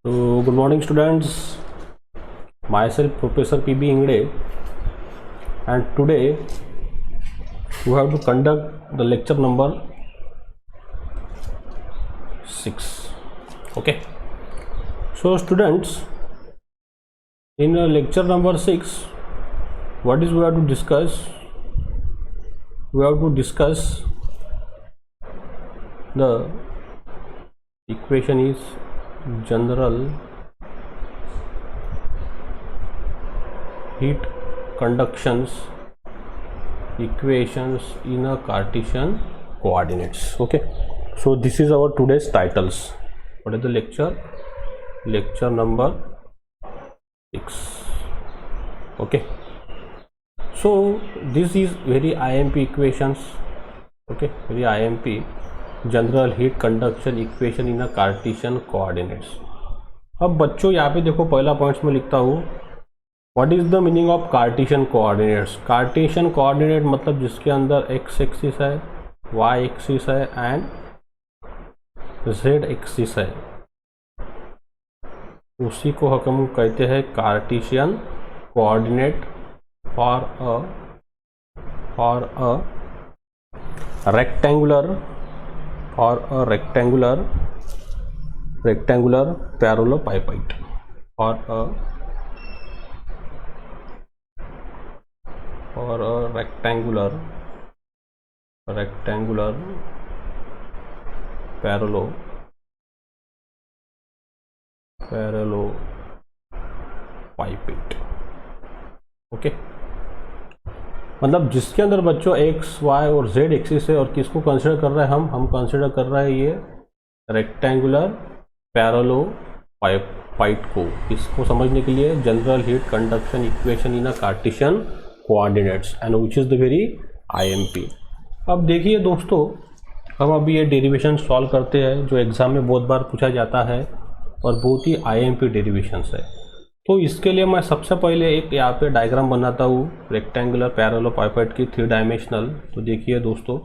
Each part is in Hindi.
So, good morning, students. Myself, Professor P.B. Ingde, and today we have to conduct the lecture number 6. Okay. So, students, in lecture number 6, what is we have to discuss? We have to discuss the equation is general heat conductions equations in a Cartesian coordinates. Okay, so this is our today's titles. What is the lecture number 6. Okay, so this is very IMP equations. Okay, very IMP, general heat conduction equation in a Cartesian coordinates. अब बच्चों यहाँ पे देखो, पहला पॉइंट्स में लिखता हूँ what is the meaning of Cartesian coordinates. Cartesian coordinate मतलब जिसके अंदर एक्स एक्सिस है, वाई एक्सिस है एंड जेड एक्सिस है, उसी को हम कहते हैं Cartesian coordinate for a rectangular parallelepiped or a rectangular parallelepiped. Okay, मतलब जिसके अंदर बच्चों एक्स वाई और जेड एक्सिस है, और किसको कंसिडर कर रहे हैं हम कंसिडर कर रहे हैं ये रेक्टेंगुलर पैरेललोपाइड को. इसको समझने के लिए general heat conduction equation in a Cartesian coordinates and which is the very IMP. अब देखिए दोस्तों, हम अभी ये डेरिवेशन सॉल्व करते हैं जो एग्ज़ाम में बहुत बार पूछा जाता है और बहुत ही आईएमपी डेरिवेशंस है. तो इसके लिए मैं सबसे पहले एक यहाँ पे डायग्राम बनाता हूँ रेक्टेंगुलर पैरेललोपाइड की 3 डायमेंशनल. तो देखिए दोस्तों,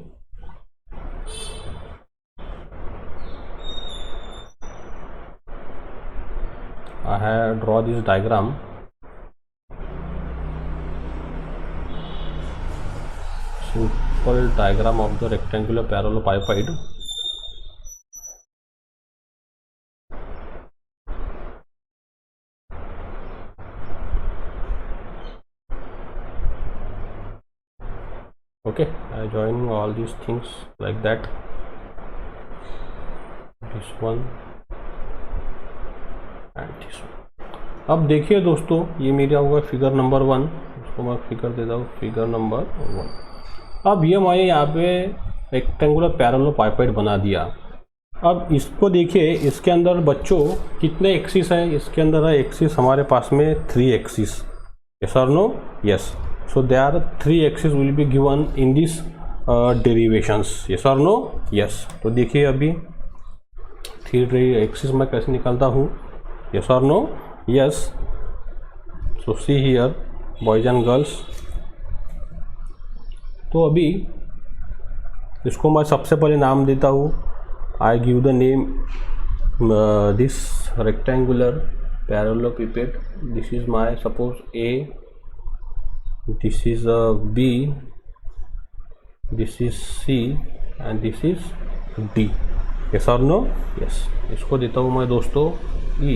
I have draw this diagram. Simple diagram of the rectangular parallelepiped. Okay, I joining all these things like that. This one and this one. अब देखिए दोस्तों, ये मेरा होगा फिगर नंबर 1. इसको मैं फिगर देता हूँ, फिगर नंबर 1. अब ये मैं यहाँ पे रेक्टेंगुलर पैरेललोपाइड बना दिया. अब इसको देखिए, इसके अंदर बच्चों कितने एक्सिस है. इसके अंदर है एक्सिस हमारे पास में 3 एक्सिस. यस और no? Yes. So there are 3 axes will be given in this derivations. Yes or no? Yes. तो देखिए अभी 3 axes मैं कैसे निकालता हूँ. Yes or no? Yes. So see here, boys and girls. तो अभी इसको मैं सबसे पहले नाम देता हूँ. I give the name this rectangular parallelepiped. This is my suppose A. This is B, this is C and this is D. Yes or no? Yes. इसको देता हूँ मैं दोस्तों E.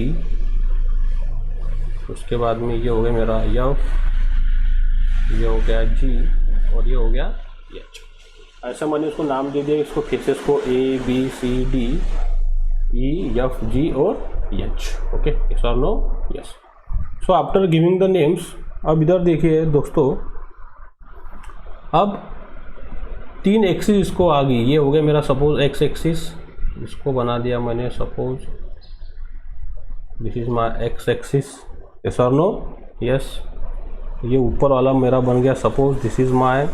उसके बाद में ये हो गया मेरा F, ये हो गया G और ये हो गया H. ऐसा मैंने इसको नाम दे दिया. इसको फेसेस को A B C D E F G और H. Okay. Yes or no? Yes. So after giving the names, अब इधर देखिए दोस्तों, अब 3 एक्सिस इसको आ गई. ये हो गया मेरा सपोज एक्स एक्सिस. इसको बना दिया मैंने suppose this is my ex axis. Yes और नो? यस. ये ऊपर वाला मेरा बन गया सपोज दिस इज माय,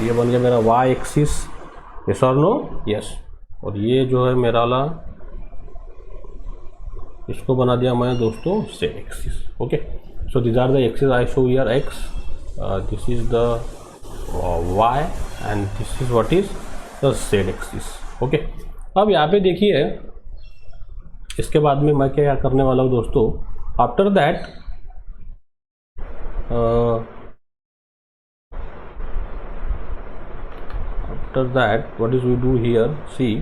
ये बन गया मेरा वाई एक्सिस. यस और नो? यस. और ये जो है मेरा वाला, इसको बना दिया मैंने दोस्तों Z axis. Okay. So these are the axis I show here. X, this is the Y and this is what is the Z axis. Okay. अब यहाँ पे देखिए, इसके बाद में मैं क्या करने वाला हूँ दोस्तों, after that what is we do here, see,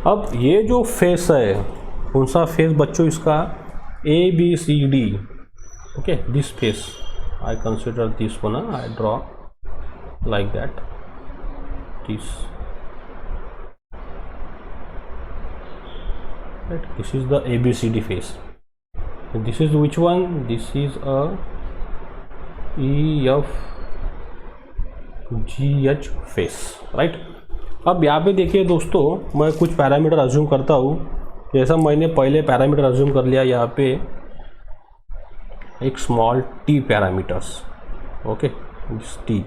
अब ये जो फेस है, कौन सा फेस बच्चों, इसका ABCD, okay, this face I consider this one, I draw like that, this right, this is the ABCD face. This is which one? This is a EFGH face, right? अब यहाँ पे देखिए दोस्तों, मैं कुछ पैरामीटर अज्यूम करता हूँ। जैसा मैंने पहले पैरामीटर अज्यूम कर लिया, यहाँ पे एक small t parameters, okay, t।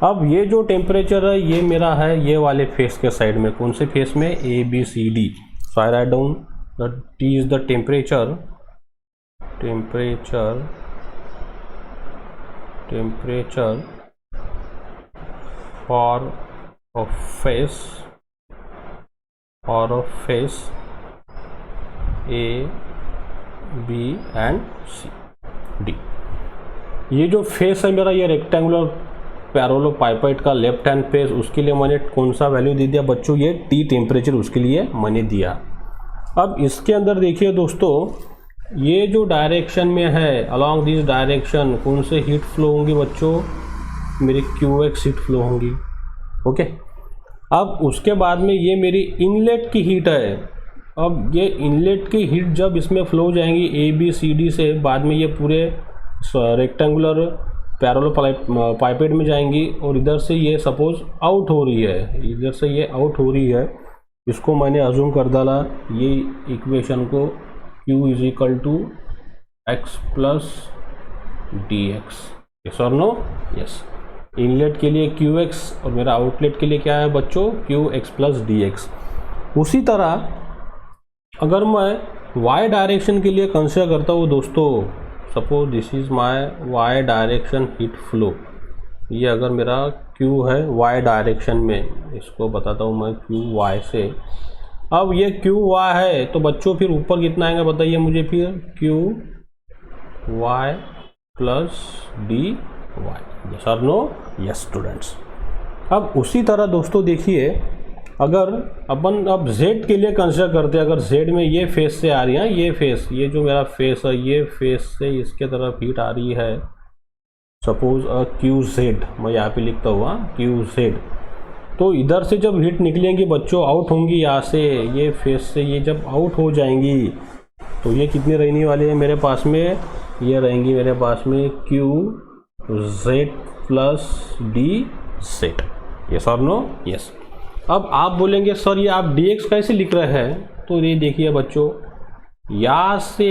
अब ये जो टेम्परेचर है ये मेरा है ये वाले फेस के साइड में, कौन से फेस में, ABCD। So I write down the t is the temperature for a face A, B and C, D। ये जो फेस है मेरा, ये रेक्टेंगुलर पैरेललोपाइपेड का लेफ्ट हैंड फेस, उसके लिए मैंने कौन सा वैल्यू दे दिया बच्चों, ये T टेम्परेचर उसके लिए मैंने दिया। अब इसके अंदर देखिए दोस्तों, ये जो डायरेक्शन में है, अलॉन्ग दिस डायरेक्शन कौन से हीट फ्लो होंगी बच्चों, मेरी QX हीट फ्लो होंगी, ओके। अब उसके बाद में ये मेरी इनलेट की हीट है। अब ये इनलेट की हीट जब इसमें फ्लो जाएंगी ABCD से, बाद में ये पूरे रेक्टेंगुलर पैरेललोपाइपेड में जाएंगी, और इधर से ये सपोज आउट हो रही है, इधर से ये आउट हो रही है, इसको मैंने अज्यूम कर डाला ये इक्वेशन को, Q is equal to X plus DX, yes और नो, यस। इनलेट के लिए QX और मेरा आउटलेट के लिए क्या है बच्चों, QX प्लस DX। उसी तरह अगर मैं Y डायरेक्शन के लिए कंसिडर करता हूँ दोस्तों, suppose this is my Y direction heat flow, ये अगर मेरा Q है Y डायरेक्शन में, इसको बताता हूँ मैं QY से। अब ये QY है तो बच्चों फिर ऊपर कितना आएगा बताइए मुझे, फिर QY प्लस DY, यस और नो, यस स्टूडेंट्स। अब उसी तरह दोस्तों देखिए, अगर अपन अब Z के लिए कंसिडर करते हैं, अगर Z में ये फेस से आ रही है, ये फेस, ये जो मेरा फेस है, ये फेस से इसके तरफ हीट आ रही है, सपोज QZ, मैं यहाँ पे लिखता हुआ QZ। तो इधर से जब हीट निकलेंगी बच्चों, आउट होंगी यहाँ से, ये फेस से ये जब आउट हो जाएंगी, तो ये कितनी रहने वाली है मेरे पास में, ये रहेंगी मेरे पास में QZ प्लस DZ, यस और नो, यस। अब आप बोलेंगे सर ये आप DX कैसे लिख रहे हैं, तो ये देखिए बच्चों, यहाँ से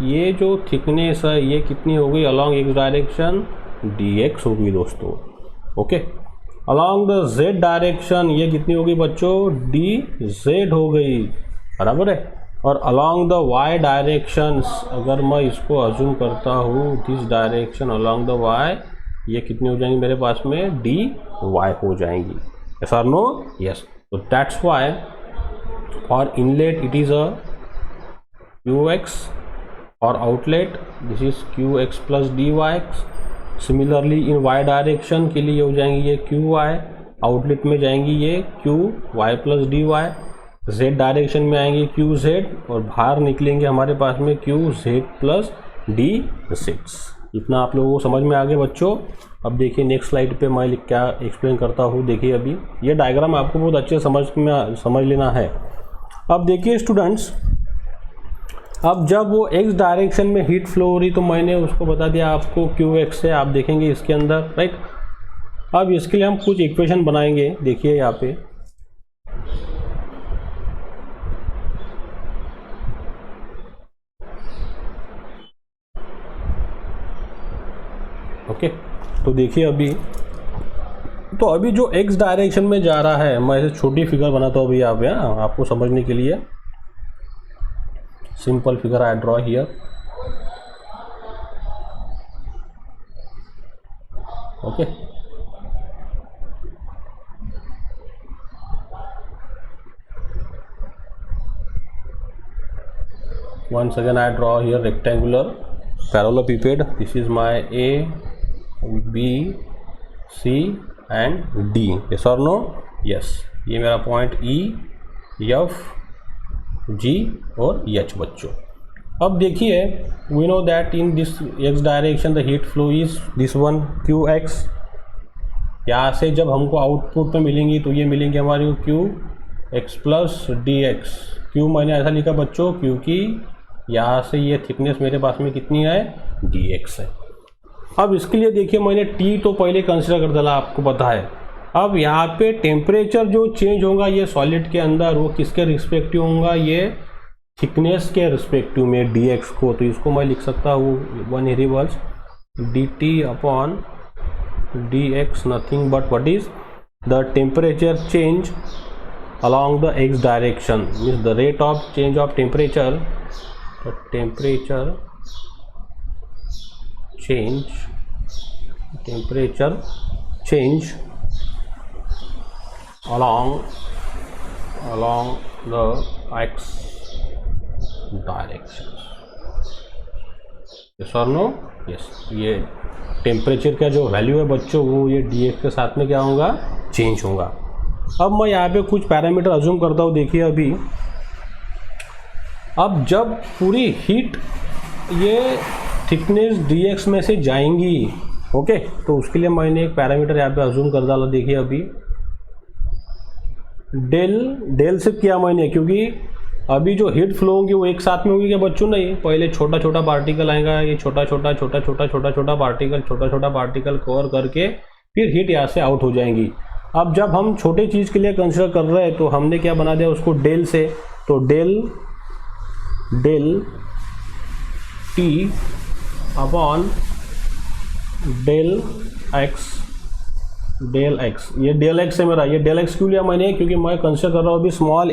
ये जो थिकनेस है ये कितनी हो गई, अलॉन्ग X डायरेक्शन DX हो गई दोस्तों, okay. Along the Z direction ये कितनी हो गई बच्चों, DZ हो गई, बराबर है। और अलॉन्ग द Y डायरेक्शन, अगर मैं इसको अज्यूम करता हूँ this direction along the Y, ये कितनी हो जाएंगी मेरे पास में, DY हो जाएंगी, yes or no, yes। so that's why for inlet it is a QX, or outlet this is QX plus DY। similarly in Y direction के लिए हो जाएंगी ये QY, आउटलेट में जाएंगी ये QY plus DY, Z direction में आएंगे QZ, और बाहर निकलेंगे हमारे पास में QZ प्लस DZ। इतना आप लोगों को समझ में आ गया बच्चों। अब देखिए नेक्स्ट स्लाइड पे मैं क्या एक्सप्लेन करता हूँ। देखिए अभी ये डायग्राम आपको बहुत अच्छे समझ लेना है। अब देखिए स्टूडेंट्स, अब जब वो X डायरेक्शन में हीट फ्लो हो रही तो मैंने उसको बता दिया आपको QX से, आप देखेंगे इसके अंदर, राइट। अब इसके लिए हम कुछ इक्वेशन बनाएंगे, देखिए यहाँ पे ओके। तो देखिए अभी जो X डायरेक्शन में जा रहा है, मैं ऐसे छोटी फिगर बनाता हूँ अभी यहाँ पे, आपको समझने के लिए simple figure I draw here. Okay. Once again I draw here rectangular parallelepiped. This is my A, B, C and D. Yes or no? Yes. ये मेरा पॉइंट E, F, G और H बच्चों. अब देखिए, we know that in this x direction the heat flow is this one Qx. यहाँ से जब हमको आउटपुट में मिलेंगी तो ये मिलेंगे हमारे को Q x plus D X. क्यों मैंने ऐसा लिखा बच्चों? क्योंकि यहाँ से ये थिकनेस मेरे पास में कितनी है? dx है. अब इसके लिए देखिए मैंने T तो पहले कंसिडर कर डाला, आपको पता है. अब यहाँ पे टेम्परेचर जो चेंज होगा ये सॉलिड के अंदर, वो किसके रिस्पेक्टिव होगा? ये थिकनेस के रिस्पेक्टिव में dx को. तो इसको मैं लिख सकता हूँ one reverse dt upon dx, nothing but what is the temperature change along the x direction, means the rate of change of temperature, the temperature change along the x direction. Yes or no? Yes. ये टेम्परेचर का जो वैल्यू है बच्चों वो ये dx के साथ में क्या होगा? चेंज होगा. अब मैं यहाँ पे कुछ पैरामीटर अज्यूम करता हूँ. देखिए अभी, अब जब पूरी हीट ये थिकनेस dx में से जाएंगी, ओके, तो उसके लिए मैंने एक पैरामीटर यहाँ पे अज्यूम कर डाला. देखिए अभी डेल से किया मैंने, क्योंकि अभी जो हीट फ्लो होंगी वो एक साथ में होगी क्या बच्चों? नहीं, पहले छोटा छोटा पार्टिकल आएगा, ये छोटा छोटा पार्टिकल कवर करके फिर हीट यहाँ से आउट हो जाएंगी. अब जब हम छोटे चीज़ के लिए कंसिडर कर रहे हैं तो हमने क्या बना दिया उसको डेल से. तो del T upon del X. ये डेल एक्स है मेरा. ये डेल एक्स क्यों लिया मैंने? क्योंकि मैं कंसिडर कर रहा हूँ अभी स्मॉल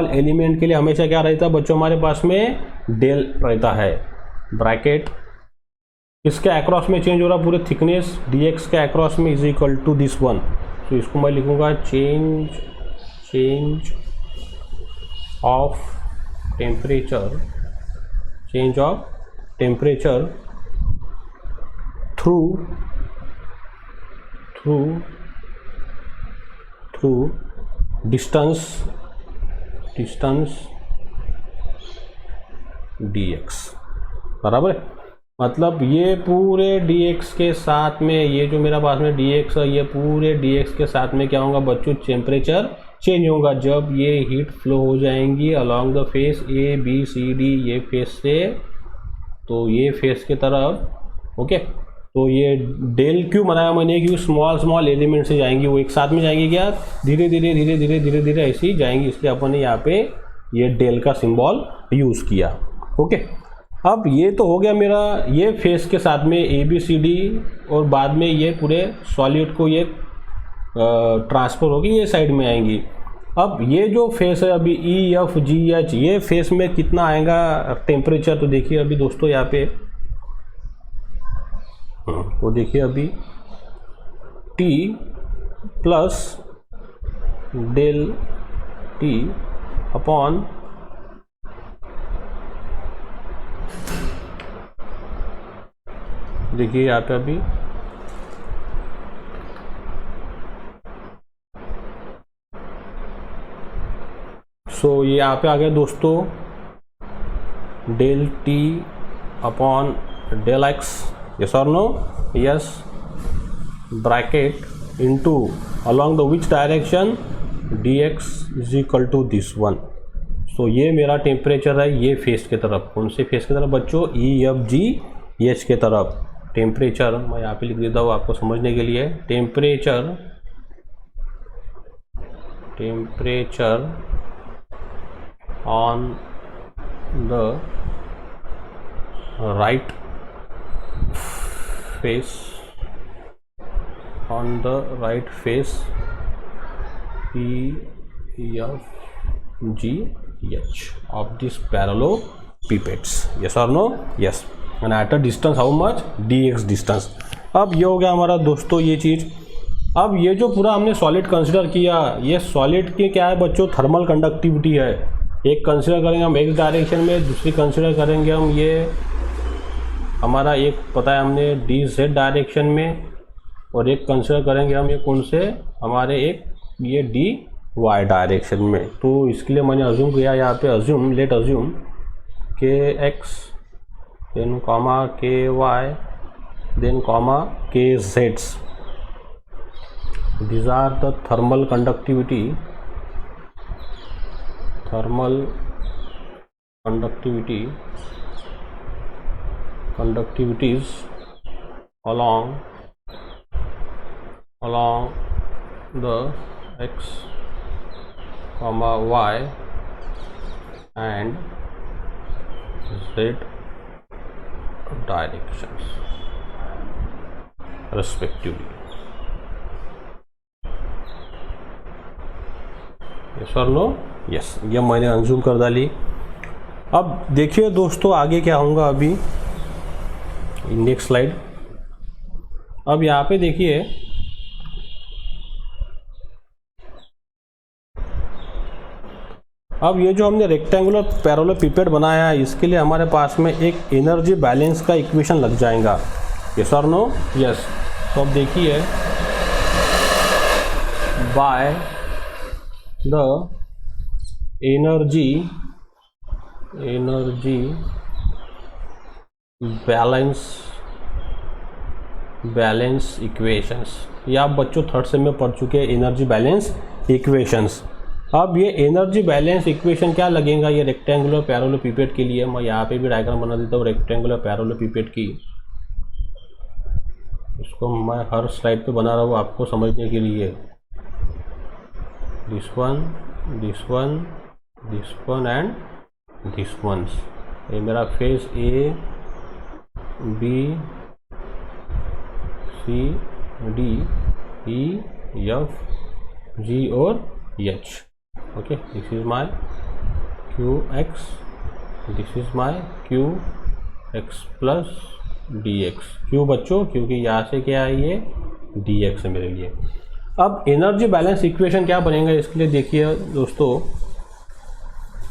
एलिमेंट के लिए हमेशा क्या रहता है बच्चों? हमारे पास में डेल रहता है. ब्रैकेट इसके अक्रॉस में चेंज हो रहा पूरे थिकनेस dx के अक्रॉस में is equal to this one. तो इसको मैं लिखूंगा change of temperature through distance dx. बराबर है. मतलब ये पूरे dx के साथ में, ये जो मेरा पास में dx है, ये पूरे dx के साथ में क्या होगा बच्चों? टेम्परेचर चेंज होगा जब ये हीट फ्लो हो जाएंगी along the face A B C D, ये फेस से तो ये फेस के तरफ. ओके, तो ये डेल क्यों बनाया मैंने? क्योंकि स्मॉल एलिमेंट से जाएंगी, वो एक साथ में जाएंगी क्या? धीरे धीरे ऐसे ही जाएंगी, इसलिए अपन ने यहाँ पे ये डेल का सिंबल यूज़ किया. ओके, अब ये तो हो गया मेरा ये फेस के साथ में ABCD, और बाद में ये पूरे सॉलिड को ये ट्रांसफर होगी, ये साइड में आएंगी. अब ये जो फेस है अभी EFGH, ये फेस में कितना आएगा टेम्परेचर? तो देखिए अभी दोस्तों यहाँ पे, तो देखिए अभी T plus del T upon देखिए यहाँ पे अभी ये यहाँ पे आ गया दोस्तों del T upon del X. Yes और no? Yes. Bracket into along the which direction dx is equal to this one. ये मेरा टेम्परेचर है ये फेस के तरफ. कौन से फेस की तरफ बच्चों? EFGH के तरफ. टेम्परेचर मैं यहाँ पे लिख देता हूँ आपको समझने के लिए. Temperature on the right face EFGH of this parallelepipeds. Yes or no? Yes. And at a distance how much? dx distance. अब ये हो गया हमारा दोस्तों ये चीज़। अब ये जो पूरा हमने सॉलिड कंसिडर किया, ये सॉलिड की क्या है बच्चों, थर्मल कंडक्टिविटी है। एक कंसिडर करेंगे हम एक्स डायरेक्शन में, दूसरी कंसिडर करेंगे हम ये हमारा एक पता है हमने डी जेड डायरेक्शन में, और एक कंसिडर करेंगे हम ये कौन से हमारे एक ये डी वाई डायरेक्शन में। तो इसके लिए मैंने अज्यूम किया यहाँ पे, अज्यूम लेट अज्यूम के एक्स देन कॉमा के वाई देन कॉमा के Jades, these are the thermal conductivities along the x comma y and z directions respectively। Yes और नो, यस, ये मैंने अंजुम कर डाली। अब देखिए दोस्तों आगे क्या होगा अभी, नेक्स्ट स्लाइड। अब यहाँ पे देखिए अब ये जो हमने रेक्टेंगुलर पैरेललोपिपेड बनाया है, इसके लिए हमारे पास में एक एनर्जी बैलेंस का इक्वेशन लग जाएगा। यस और नो, यस। तो अब देखिए bye the energy balance equations, ये आप बच्चों थर्ड सेम में पढ़ चुके हैं, एनर्जी बैलेंस इक्वेशंस। अब ये एनर्जी बैलेंस इक्वेशन क्या लगेगा ये रेक्टेंगुलर पैरेललोपिपेड के लिए। मैं यहाँ पे भी डायग्राम बना देता हूँ रेक्टेंगुलर पैरेललोपिपेड की, इसको मैं हर स्लाइड पे बना रहा हूँ आपको समझने के लिए। this one and this ones, ये मेरा face A B C D E F G और H. Okay, this is my Q X, this is my Q X plus D X. क्यों बच्चों, क्योंकि यहाँ से क्या है ये डी एक्स है मेरे लिए। अब एनर्जी बैलेंस इक्वेशन क्या बनेगा इसके लिए देखिए दोस्तों,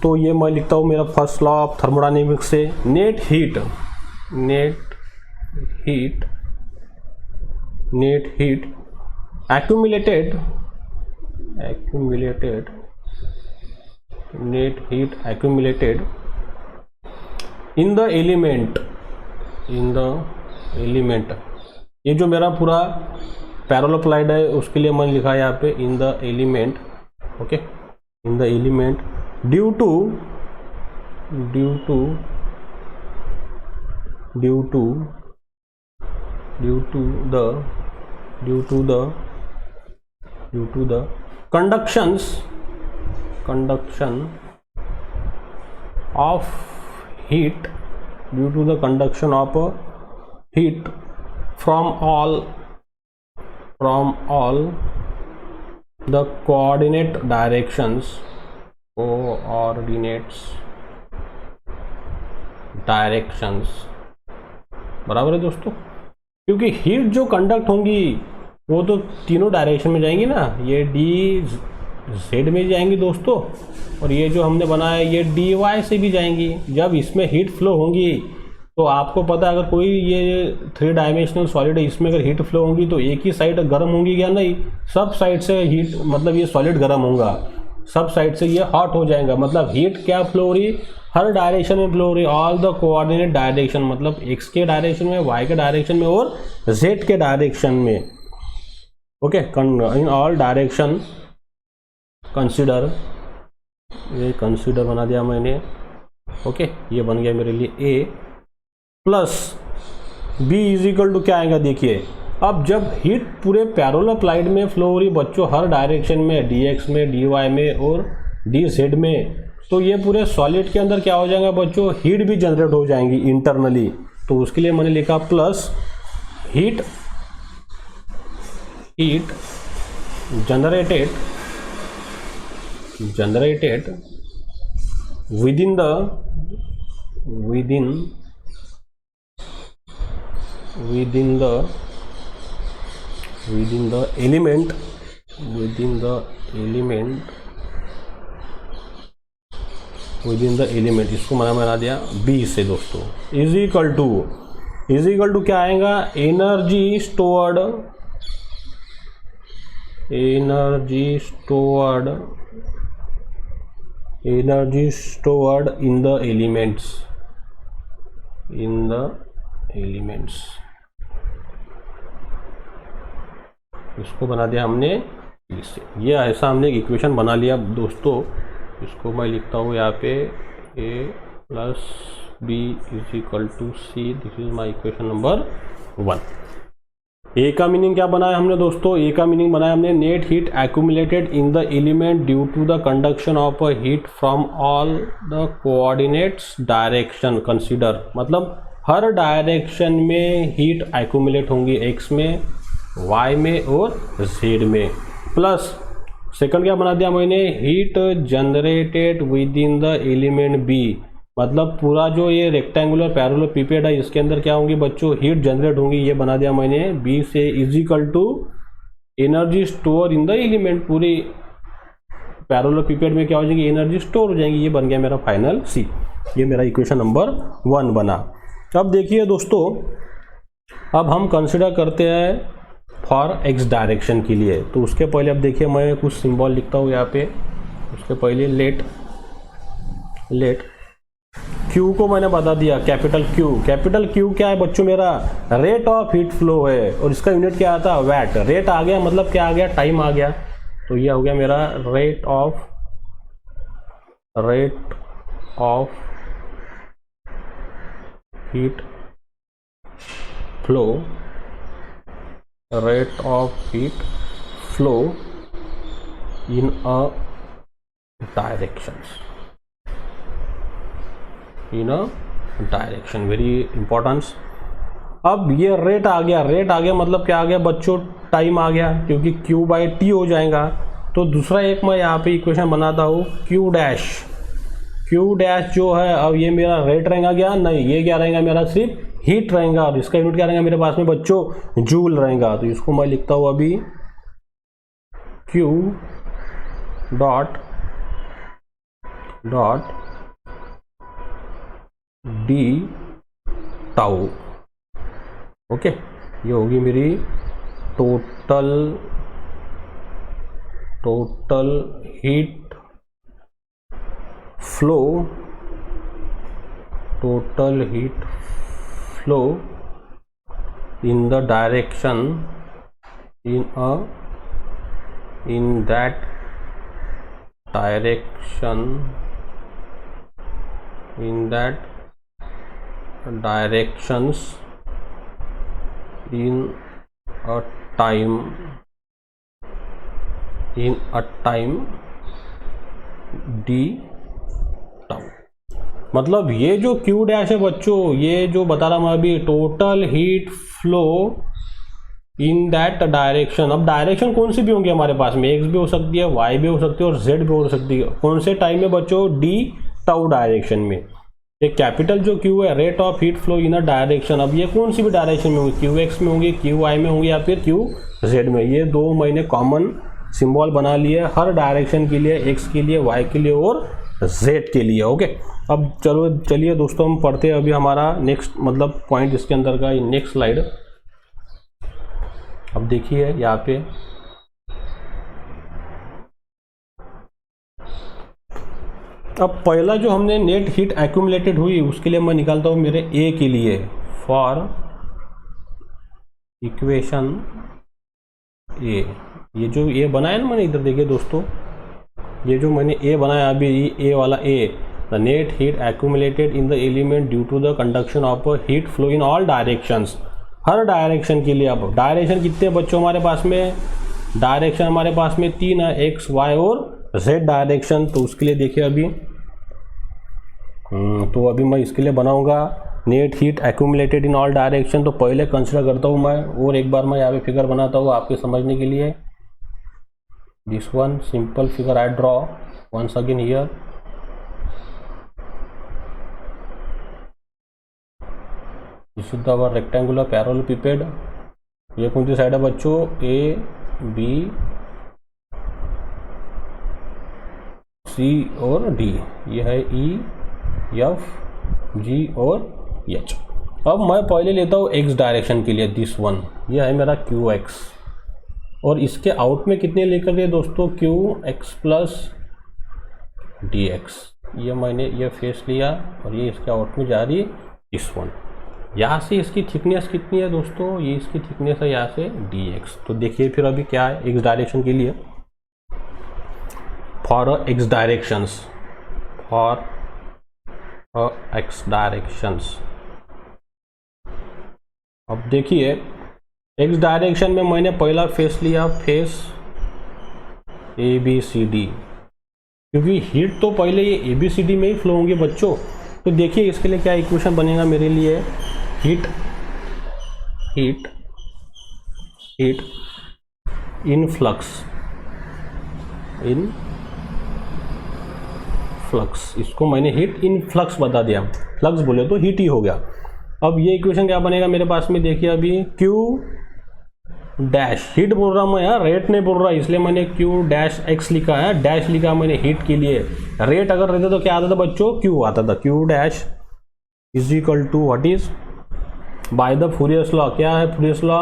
तो ये मैं लिखता हूँ मेरा फर्स्ट लॉ ऑफ थर्मोडायनेमिक्स से, net heat accumulated in the element, ये जो मेरा पूरा पैरेललोप्लाइड है उसके लिए मैंने लिखा है यहाँ पे in the element. Okay, in the element due to the conduction of heat, due to the conduction of heat from all the coordinate directions, बराबर है दोस्तों। क्योंकि हीट जो कंडक्ट होंगी वो तो तीनों डायरेक्शन में जाएंगी ना, ये डी जेड में जाएंगी दोस्तों, और ये जो हमने बनाया ये डी वाई से भी जाएंगी। जब इसमें हीट फ्लो होंगी तो आपको पता है अगर कोई ये 3 डायमेंशनल सॉलिड है, इसमें अगर हीट फ्लो होंगी तो एक ही साइड गर्म होंगी क्या, नहीं, सब साइड से हीट, मतलब ये सॉलिड गर्म होगा, सब साइड से ये हॉट हो जाएगा। मतलब हीट क्या फ्लो हो रही, हर डायरेक्शन में फ्लो हो रही, ऑल द कोऑर्डिनेट डायरेक्शन, मतलब एक्स के डायरेक्शन में, वाई के डायरेक्शन में और जेड के डायरेक्शन में। Okay, in all direction consider, ये कंसिडर बना दिया मैंने। ओके, ये बन गया मेरे लिए A plus B is equal to क्या आएगा देखिए। अब जब हीट पूरे पैरेललोप्लाइड में फ्लो हो रही बच्चों हर डायरेक्शन में, डी एक्स में, डी वाई में और डी जेड में, तो ये पूरे सॉलिड के अंदर क्या हो जाएगा बच्चों, हीट भी जनरेट हो जाएंगी इंटरनली। तो उसके लिए मैंने लिखा plus heat generated within the within the element इसको मैंने बना दिया B से दोस्तों, इज इक्वल टू क्या आएगा, energy stored in the elements, इसको बना दिया हमने इससे। ये ऐसा हमने एक इक्वेशन बना लिया दोस्तों। इसको मैं लिखता हूँ यहाँ पे a plus B is equal to C, this is my equation number 1। A का मीनिंग क्या बनाया हमने दोस्तों, ए का मीनिंग बनाया हमने net heat accumulated in the element due to the conduction of a heat from all the coordinates direction consider, मतलब हर डायरेक्शन में हीट एक्यूमुलेट होंगी, एक्स में, वाई में और जेड में। प्लस सेकंड क्या बना दिया मैंने, heat generated within the element B, मतलब पूरा जो ये रेक्टेंगुलर पैरेललोपिपेड है इसके अंदर क्या होंगी बच्चों, हीट जनरेट होंगी। ये बना दिया मैंने बी से, is equal to energy store in the element, पूरी पैरेललोपिपेड में क्या हो जाएगी, एनर्जी स्टोर हो जाएंगी। ये बन गया मेरा फाइनल सी। ये मेरा इक्वेशन नंबर 1 बना। अब देखिए दोस्तों, अब हम कंसिडर करते हैं फॉर एक्स डायरेक्शन के लिए, तो उसके पहले अब देखिए मैं कुछ सिंबल लिखता हूँ यहाँ पे। उसके पहले लेट Q को मैंने बता दिया कैपिटल Q क्या है बच्चों, मेरा रेट ऑफ हीट फ्लो है और इसका यूनिट क्या आता है, वैट। रेट आ गया मतलब क्या आ गया, टाइम आ गया, तो ये हो गया मेरा rate of heat flow in a direction, very importance. अब ये रेट आ गया मतलब क्या आ गया बच्चों, टाइम आ गया, क्योंकि Q बाई टी हो जाएगा। तो दूसरा एक मैं यहाँ पे इक्वेशन बनाता हूँ, Q डैश जो है, अब ये मेरा रेट रहेगा क्या, नहीं, ये क्या रहेगा मेरा सिर्फ हीट रहेगा, और इसका यूनिट क्या रहेगा मेरे पास में बच्चों, जूल रहेगा। तो इसको मैं लिखता हूँ अभी Q dot D tau. Okay, ये होगी मेरी total heat flow in the direction in that directions in a time d tau. मतलब ये जो Q डैश है बच्चों, ये जो बता रहा मैं अभी, total heat flow in that direction. अब डायरेक्शन कौन सी भी होंगी हमारे पास में, एक्स भी हो सकती है, वाई भी हो सकती है और जेड भी हो सकती है। कौन से टाइम में बच्चों, डी टाउ डायरेक्शन में। एक कैपिटल जो Q है, rate of heat flow in a direction, अब ये कौन सी भी डायरेक्शन में होगी, QX में होंगी, QY में होंगी या फिर QZ में। ये दो मैंने कॉमन सिंबल बना लिए हर डायरेक्शन के लिए, एक्स के लिए, वाई के लिए और जेड के लिए। ओके, अब चलिए दोस्तों हम पढ़ते हैं अभी हमारा नेक्स्ट मतलब पॉइंट इसके अंदर का, नेक्स्ट स्लाइड। अब देखिए यहाँ पे अब पहला जो हमने नेट हीट एक्यूमुलेटेड हुई उसके लिए मैं निकालता हूँ मेरे ए के लिए, फॉर इक्वेशन ए। ये जो ए बनाया ना मैंने, इधर देखिए दोस्तों, ये जो मैंने ए बनाया अभी, ए वाला A, the net heat accumulated in the element due to the conduction of heat flow in all directions, हर डायरेक्शन के लिए। अब डायरेक्शन कितने बच्चों हमारे पास में, डायरेक्शन हमारे पास में 3 है, एक्स, वाई और जेड डायरेक्शन। तो उसके लिए देखिए अभी तो अभी मैं इसके लिए बनाऊंगा नेट हीट एक्यूमुलेटेड इन ऑल डायरेक्शन। तो पहले कंसिडर करता हूँ मैं, और एक बार मैं यहाँ पे फिगर बनाता हूँ आपके समझने के लिए। This one simple figure I draw once again here. This is our rectangular parallelepiped ये कौन सी साइड है बच्चों, ए बी सी और डी, ये है ई एफ जी और एच। अब मैं पहले लेता हूँ एक्स डायरेक्शन के लिए, दिस वन, ये है मेरा क्यू एक्स, और इसके आउट में कितने लेकर गए दोस्तों, Q X plus D X. ये मैंने ये फेस लिया और ये इसके आउट में जा रही है इस वन। यहाँ से इसकी थिकनेस कितनी है दोस्तों, ये इसकी थिकनेस है यहाँ से डी एक्स। तो देखिए फिर अभी क्या है एक्स डायरेक्शन के लिए, for X directions, for X directions. अब देखिए एक्स डायरेक्शन में मैंने पहला फेस लिया, face A B C D, क्योंकि हीट तो पहले ये ए बी सी डी में ही फ्लो होंगे बच्चों। तो देखिए इसके लिए क्या इक्वेशन बनेगा मेरे लिए, heat heat heat in flux, in flux, इसको मैंने हीट इन फ्लक्स बता दिया, फ्लक्स बोले तो हीट ही हो गया। अब ये इक्वेशन क्या बनेगा मेरे पास में, देखिए अभी क्यू डैश, हीट बोल रहा मैं यार, रेट नहीं बोल रहा, इसलिए मैंने क्यू डैश एक्स लिखा है, डैश लिखा मैंने हीट के लिए। रेट अगर रहता तो क्या आता था बच्चों, क्यू आता था, Q dash is equal to what is, by the Fourier's law, क्या है Fourier's law,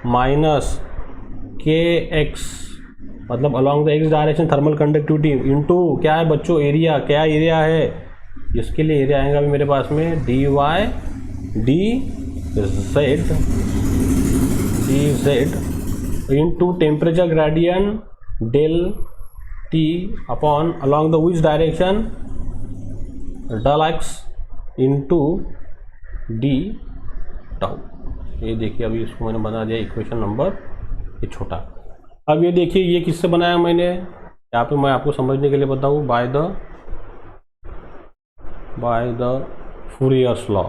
minus K X, मतलब along the X direction thermal conductivity, into क्या है बच्चों, एरिया, क्या एरिया है, इसके लिए एरिया आएगा मेरे पास में D Y D Z, D Z into temperature gradient del T upon along the which direction del X into D tau. ये देखिए अभी इसको मैंने बना दिया इक्वेशन नंबर ये छोटा। अब ये देखिए ये किससे बनाया मैंने, यहाँ पे मैं आपको समझने के लिए बताऊँ, by the Fourier's law.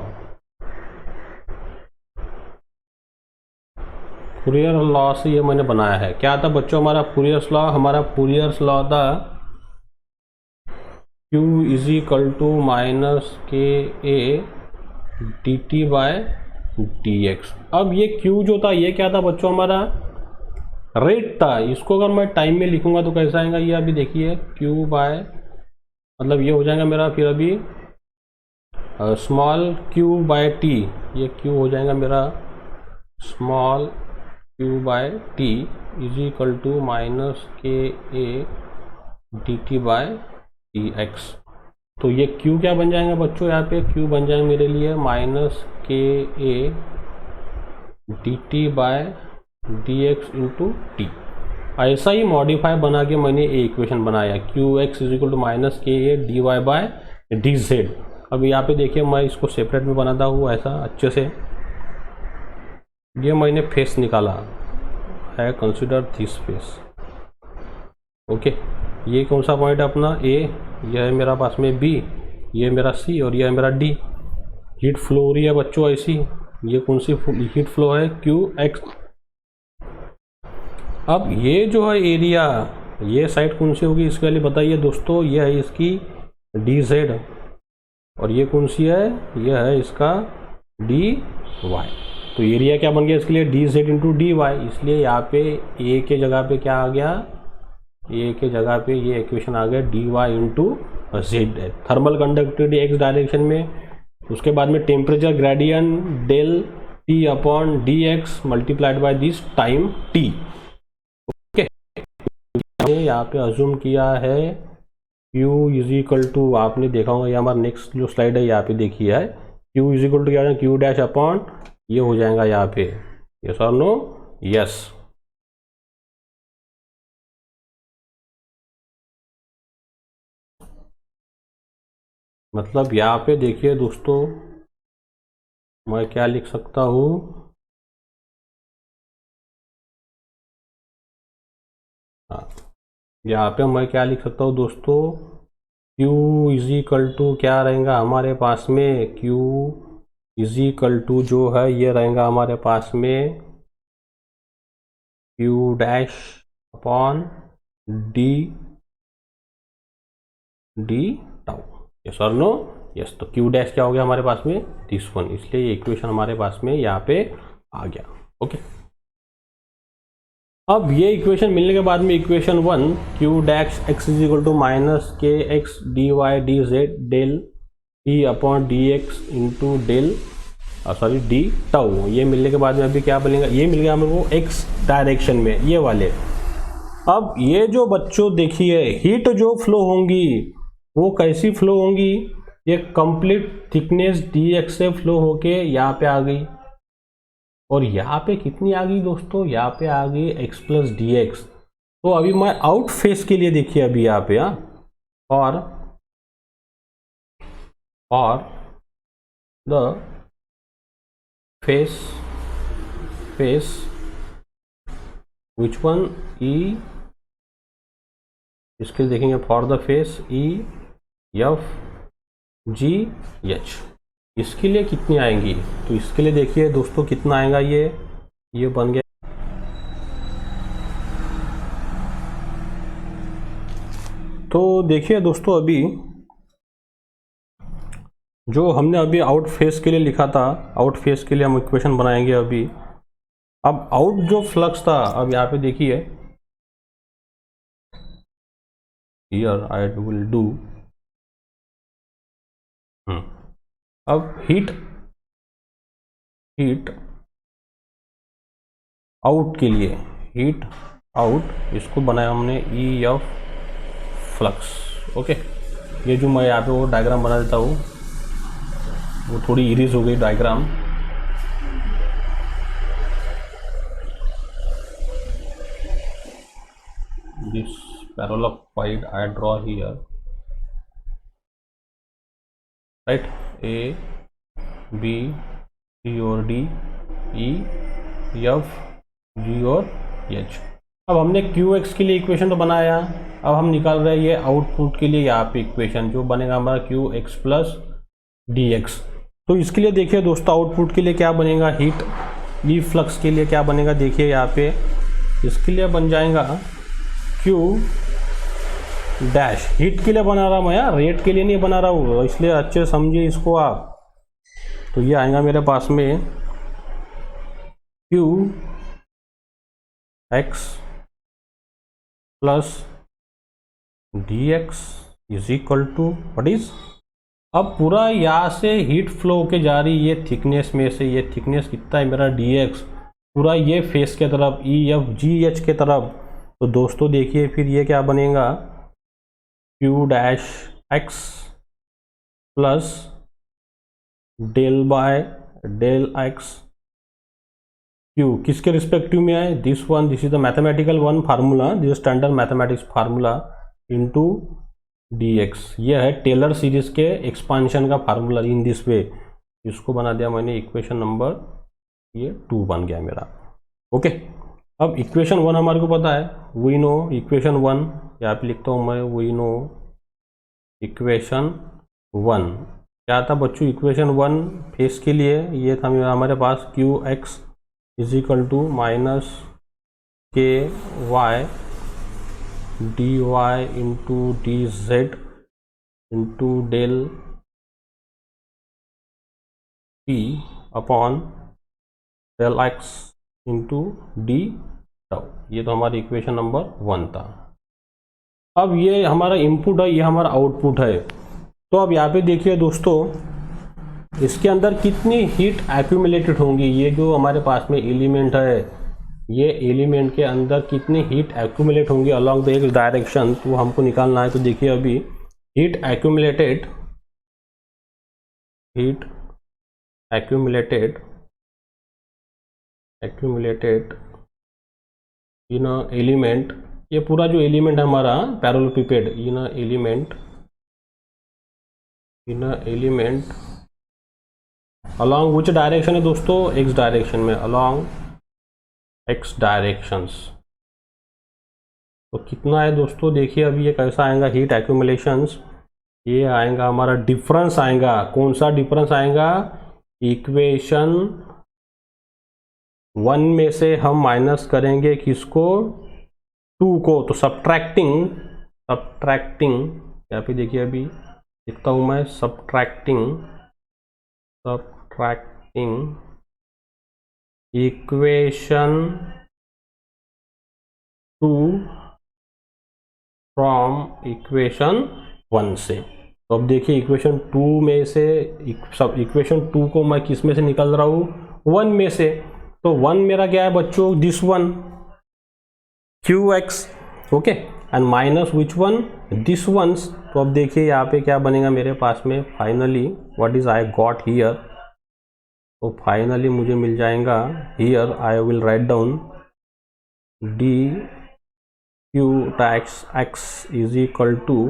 Fourier law से ये मैंने बनाया है। क्या था बच्चों हमारा फूरियर्स लॉ, हमारा फूरियर्स लॉ था Q is equal to minus K A D T by D X. अब ये Q जो था ये क्या था बच्चों, हमारा रेट था। इसको अगर मैं टाइम में लिखूंगा तो कैसा आएगा, ये अभी देखिए Q बाय, मतलब ये हो जाएगा मेरा फिर अभी स्मॉल Q बाय टी, ये Q हो जाएगा मेरा small Q by T is equal to minus K A D T by D X. तो ये Q क्या बन जाएगा बच्चों, यहाँ पे Q बन जाएगा मेरे लिए minus K A D T by D X into T. ऐसा ही मॉडिफाई बना के मैंने ये इक्वेशन बनाया, Q X is equal to minus K A D Y by D Z. अब यहाँ पे देखिए मैं इसको सेपरेट में बनाता हूँ ऐसा अच्छे से। ये मैंने फेस निकाला है, कंसिडर दिस फेस, ओके। ये कौन सा पॉइंट है अपना ए, यह है मेरा पास में बी, ये मेरा सी और यह है मेरा डी। हीट फ्लो हो रही है बच्चों ऐसी, ये कौन सी हीट फ्लो है, क्यू एक्स। अब ये जो है एरिया, ये साइड कौन सी होगी इसके लिए बताइए दोस्तों, ये है इसकी डी जेड और ये कौन सी है, ये है इसका डी वाई। तो एरिया क्या बन गया इसके लिए, D Z into D Y. इसलिए यहाँ पे ए के जगह पे क्या आ गया, ए के जगह पे ये इक्वेशन आ गया D Y into Z, thermal conductivity X direction में। उसके बाद में temperature gradient del T upon D X multiplied by this time T. Okay, यहाँ पे अज्यूम किया है Q इज इक्वल टू, आपने देखा होगा ये हमारा नेक्स्ट जो स्लाइड है यहाँ पे देखिए है, Q इज इक्वल टू क्या, क्यू डैश अपॉन, ये हो जाएगा यहाँ पे यस और नो, यस। मतलब यहाँ पे देखिए दोस्तों मैं क्या लिख सकता हूँ, हाँ यहाँ पे मैं क्या लिख सकता हूँ दोस्तों, Q इज इक्वल टू क्या रहेगा हमारे पास में, Q इज इक्वल टू जो है ये रहेगा हमारे पास में Q dash upon D tau, yes और नो, यस। तो Q डैश क्या हो गया हमारे पास में, दिस वन, इसलिए ये इक्वेशन हमारे पास में यहाँ पे आ गया, ओके। अब ये इक्वेशन मिलने के बाद में equation 1 Q dash X is equal to minus K X D Y D Z del T upon D X into del sorry D tau, ये मिलने के बाद में अभी क्या बनेगा, ये मिल गया हमको एक्स डायरेक्शन में ये वाले। अब ये जो बच्चों देखिए हीट जो फ्लो होंगी वो कैसी फ्लो होंगी, ये कंप्लीट थिकनेस डी एक्स से फ्लो होके यहाँ पे आ गई, और यहाँ पे कितनी आ गई दोस्तों, यहाँ पे आ गई x प्लस डी एक्स। तो अभी मैं आउट फेस के लिए देखिए अभी यहाँ पे और द फेस विच वन ई, इसके लिए देखेंगे for the face E F ji H, इसके लिए कितनी आएंगी, तो इसके लिए देखिए दोस्तों कितना आएगा, ये बन गया। तो देखिए दोस्तों अभी जो हमने अभी आउट फेस के लिए लिखा था, आउट फेस के लिए हम इक्वेशन बनाएंगे अभी। अब आउट जो फ्लक्स था, अब यहाँ पे देखिए हियर आई विल डू, अब हीट आउट के लिए, हीट आउट इसको बनाया हमने ई एफ फ्लक्स। ओके, ये जो मैं यहाँ पे वो डायग्राम बना देता हूँ, वो थोड़ी इरेज हो गई diagram. This parallel I draw here, right, A B C और D E F G और H। अब हमने QX के लिए इक्वेशन तो बनाया, अब हम निकाल रहे हैं ये आउटपुट के लिए यहाँ पे इक्वेशन जो बनेगा हमारा QX प्लस DX। तो इसके लिए देखिए दोस्तों आउटपुट के लिए क्या बनेगा, हीट ई फ्लक्स के लिए क्या बनेगा, देखिए यहाँ पे इसके लिए बन जाएगा Q डैश, हीट के लिए बना रहा हूँ मैं यार, रेट के लिए नहीं बना रहा हूँ, इसलिए अच्छे समझिए इसको आप। तो ये आएगा मेरे पास में Q X plus D X is equal to what is, अब पूरा यहाँ से हीट फ्लो होके जा रही है ये थिकनेस में से, ये थिकनेस कितना है मेरा डी एक्स, पूरा ये फेस के तरफ ई एफ जी एच के तरफ। तो दोस्तों देखिए फिर ये क्या बनेगा, Q dash X plus del by del X Q किसके रिस्पेक्टिव में है, this one, this is the mathematical one formula, this standard mathematics formula into dx, ये है टेलर सीरीज के एक्सपांशन का फार्मूला इन दिस वे। इसको बना दिया मैंने इक्वेशन नंबर, ये 2 बन गया मेरा। ओके, अब इक्वेशन 1 हमारे को पता है, वी नो इक्वेशन 1, यहाँ पे लिखता हूँ मैं, वी नो इक्वेशन 1 क्या था बच्चों, इक्वेशन 1 फेस के लिए ये था हमारे पास Q X is equal to minus K Y D Y into D Z into del P upon del X into D tau, ये तो हमारी इक्वेशन नंबर 1 था। अब ये हमारा इनपुट है, ये हमारा आउटपुट है। तो अब यहाँ पे देखिए दोस्तों इसके अंदर कितनी हीट एक्यूमुलेटेड होंगी, ये जो हमारे पास में एलिमेंट है, ये एलिमेंट के अंदर कितनी हीट एक्यूमुलेट होंगी अलॉन्ग द एक्स डायरेक्शन, तो हमको निकालना है। तो देखिए अभी हीट एक्यूमुलेटेड इन एलिमेंट, ये पूरा जो एलिमेंट है हमारा पैरेललोपिपेड इन एलिमेंट अलॉन्ग विच डायरेक्शन है दोस्तों, एक्स डायरेक्शन में, अलॉन्ग एक्स डायरेक्शंस। तो कितना है दोस्तों, देखिए अभी ये कैसा आएगा हीट एक्यूमुलेशंस, ये आएगा हमारा डिफरेंस आएगा, कौन सा डिफरेंस आएगा, इक्वेशन 1 में से हम माइनस करेंगे किसको, 2 को, तो सब्ट्रैक्टिंग यहाँ पे देखिए अभी लिखता हूँ मैं, सब्ट्रैक्टिंग इक्वेशन 2 फ्रॉम इक्वेशन 1 से। तो अब देखिए इक्वेशन 2 में से सब इक्वेशन 2 को मैं किस में से निकल रहा हूँ, 1 में से। तो 1 मेरा क्या है बच्चों, this one qx, okay, and minus which one, this ones. तो अब देखिए यहाँ पे क्या बनेगा मेरे पास में, finally what is I got here. तो फाइनली मुझे मिल जाएगा, here I will write down D Q dash X is equal to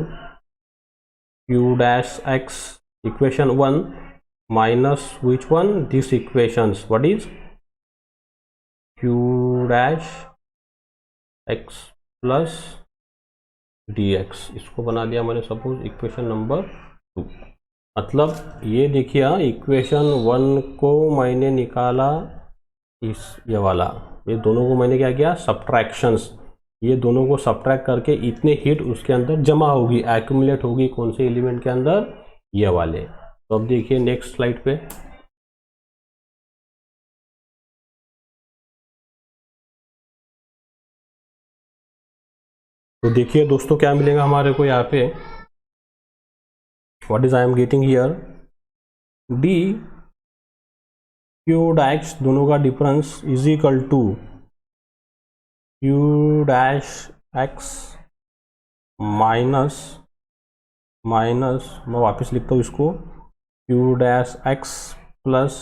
Q dash X equation 1 minus which one, this equations, what is Q dash X plus D X. इसको बना दिया मैंने सपोज इक्वेशन नंबर 2। मतलब ये देखिए इक्वेशन 1 को मैंने निकाला, इस ये वाला, ये दोनों को मैंने क्या किया, सब्ट्रैक्शंस, ये दोनों को सब्ट्रैक्ट करके इतने हीट उसके अंदर जमा होगी, एक्यूमुलेट होगी, कौन से एलिमेंट के अंदर, ये वाले। तो अब देखिए नेक्स्ट स्लाइड पे, तो देखिए दोस्तों क्या मिलेगा हमारे को यहाँ पे, what is I am getting here, D Q dash, दोनों का difference is equal to Q dash X minus मैं वापस लिखता हूँ इसको, Q dash X plus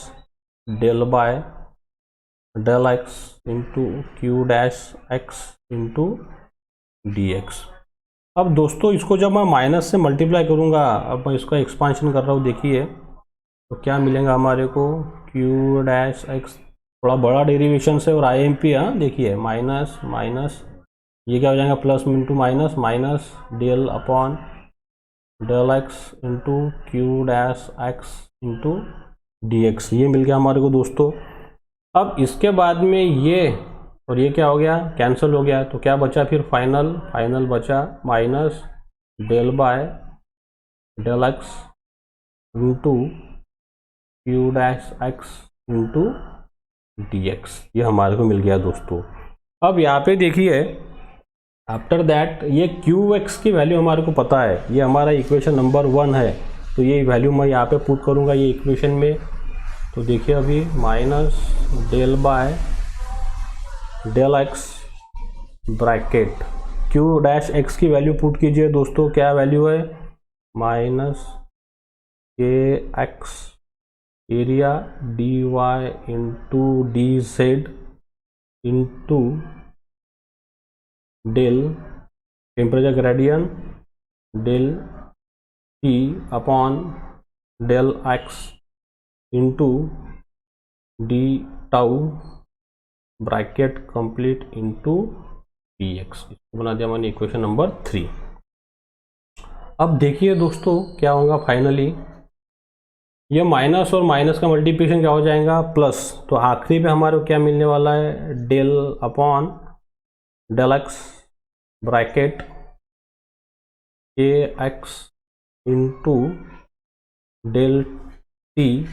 del by del X into Q dash X into D X. अब दोस्तों इसको जब मैं माइनस से मल्टीप्लाई करूँगा, अब मैं इसका एक्सपांशन कर रहा हूँ, देखिए तो क्या मिलेगा हमारे को, क्यू डैश एक्स, थोड़ा बड़ा डेरिवेशन से और आई एम पी, हाँ देखिए माइनस माइनस, ये क्या हो जाएगा, plus into minus, minus del upon del X into Q dash X into D X, ये मिल गया हमारे को दोस्तों। अब इसके बाद में ये और ये क्या हो गया, कैंसिल हो गया, तो क्या बचा फिर, फाइनल बचा minus del by del X into Q dash X into D X, ये हमारे को मिल गया दोस्तों। अब यहाँ पे देखिए आफ्टर दैट ये क्यू एक्स की वैल्यू हमारे को पता है, ये हमारा इक्वेशन नंबर 1 है, तो ये वैल्यू मैं यहाँ पे पुट करूँगा ये इक्वेशन में। तो देखिए अभी minus del by del X bracket Q dash X की वैल्यू पुट कीजिए दोस्तों, क्या वैल्यू है, minus K X area D Y into D Z into del temperature gradient del T upon del X into D tau bracket complete into D X, इसको बना दिया मैंने इक्वेशन नंबर 3। अब देखिए दोस्तों क्या होगा, फाइनली ये माइनस और माइनस का मल्टीप्लिकेशन क्या हो जाएगा, प्लस, तो आखिरी पे हमारे को क्या मिलने वाला है, del upon del X bracket A X into del T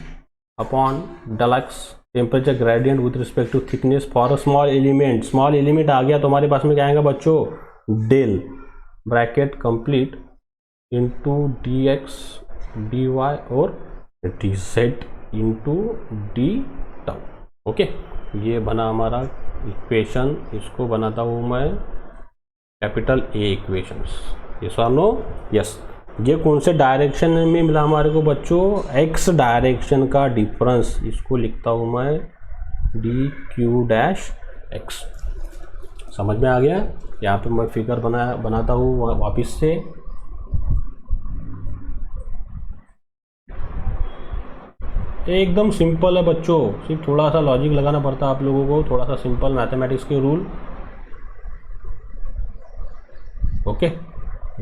upon del X temperature gradient with respect to thickness for a small element आ गया तो हमारे पास में क्या आएगा बच्चों, del bracket complete into D X D Y और D Z into D tau. Okay, ये बना हमारा इक्वेशन, इसको बनाता हूँ मैं कैपिटल ए इक्वेशंस, यस और नो, यस। ये कौन से डायरेक्शन में मिला हमारे को बच्चों, एक्स डायरेक्शन का डिफरेंस, इसको लिखता हूँ मैं डी क्यू डैश एक्स। समझ में आ गया, यहाँ पे मैं फिगर बनाता हूँ वापस से। एकदम सिंपल है बच्चों, सिर्फ थोड़ा सा लॉजिक लगाना पड़ता है आप लोगों को, थोड़ा सा सिंपल मैथमेटिक्स के रूल। ओके,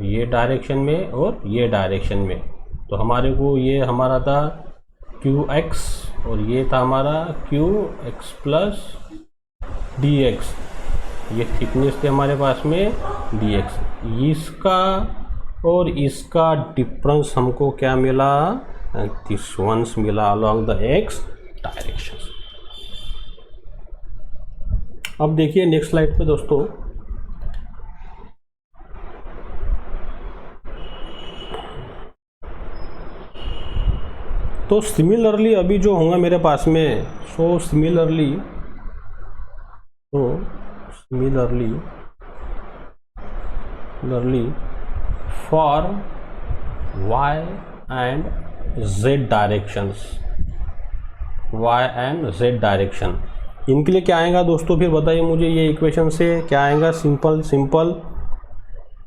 ये डायरेक्शन में और ये डायरेक्शन में, तो हमारे को ये हमारा था क्यू एक्स और ये था हमारा Q X plus D X, ये थिकनेस थे हमारे पास में डी एक्स। इसका और इसका डिफरेंस हमको क्या मिला, दिस वंस मिला अलॉन्ग द एक्स डायरेक्शन। अब देखिए नेक्स्ट स्लाइड पे दोस्तों, तो सिमिलरली अभी जो होगा मेरे पास में, so similarly for y and z directions, y and z direction, इनके लिए क्या आएगा दोस्तों? फिर बताइए मुझे, ये इक्वेशन से क्या आएगा? सिंपल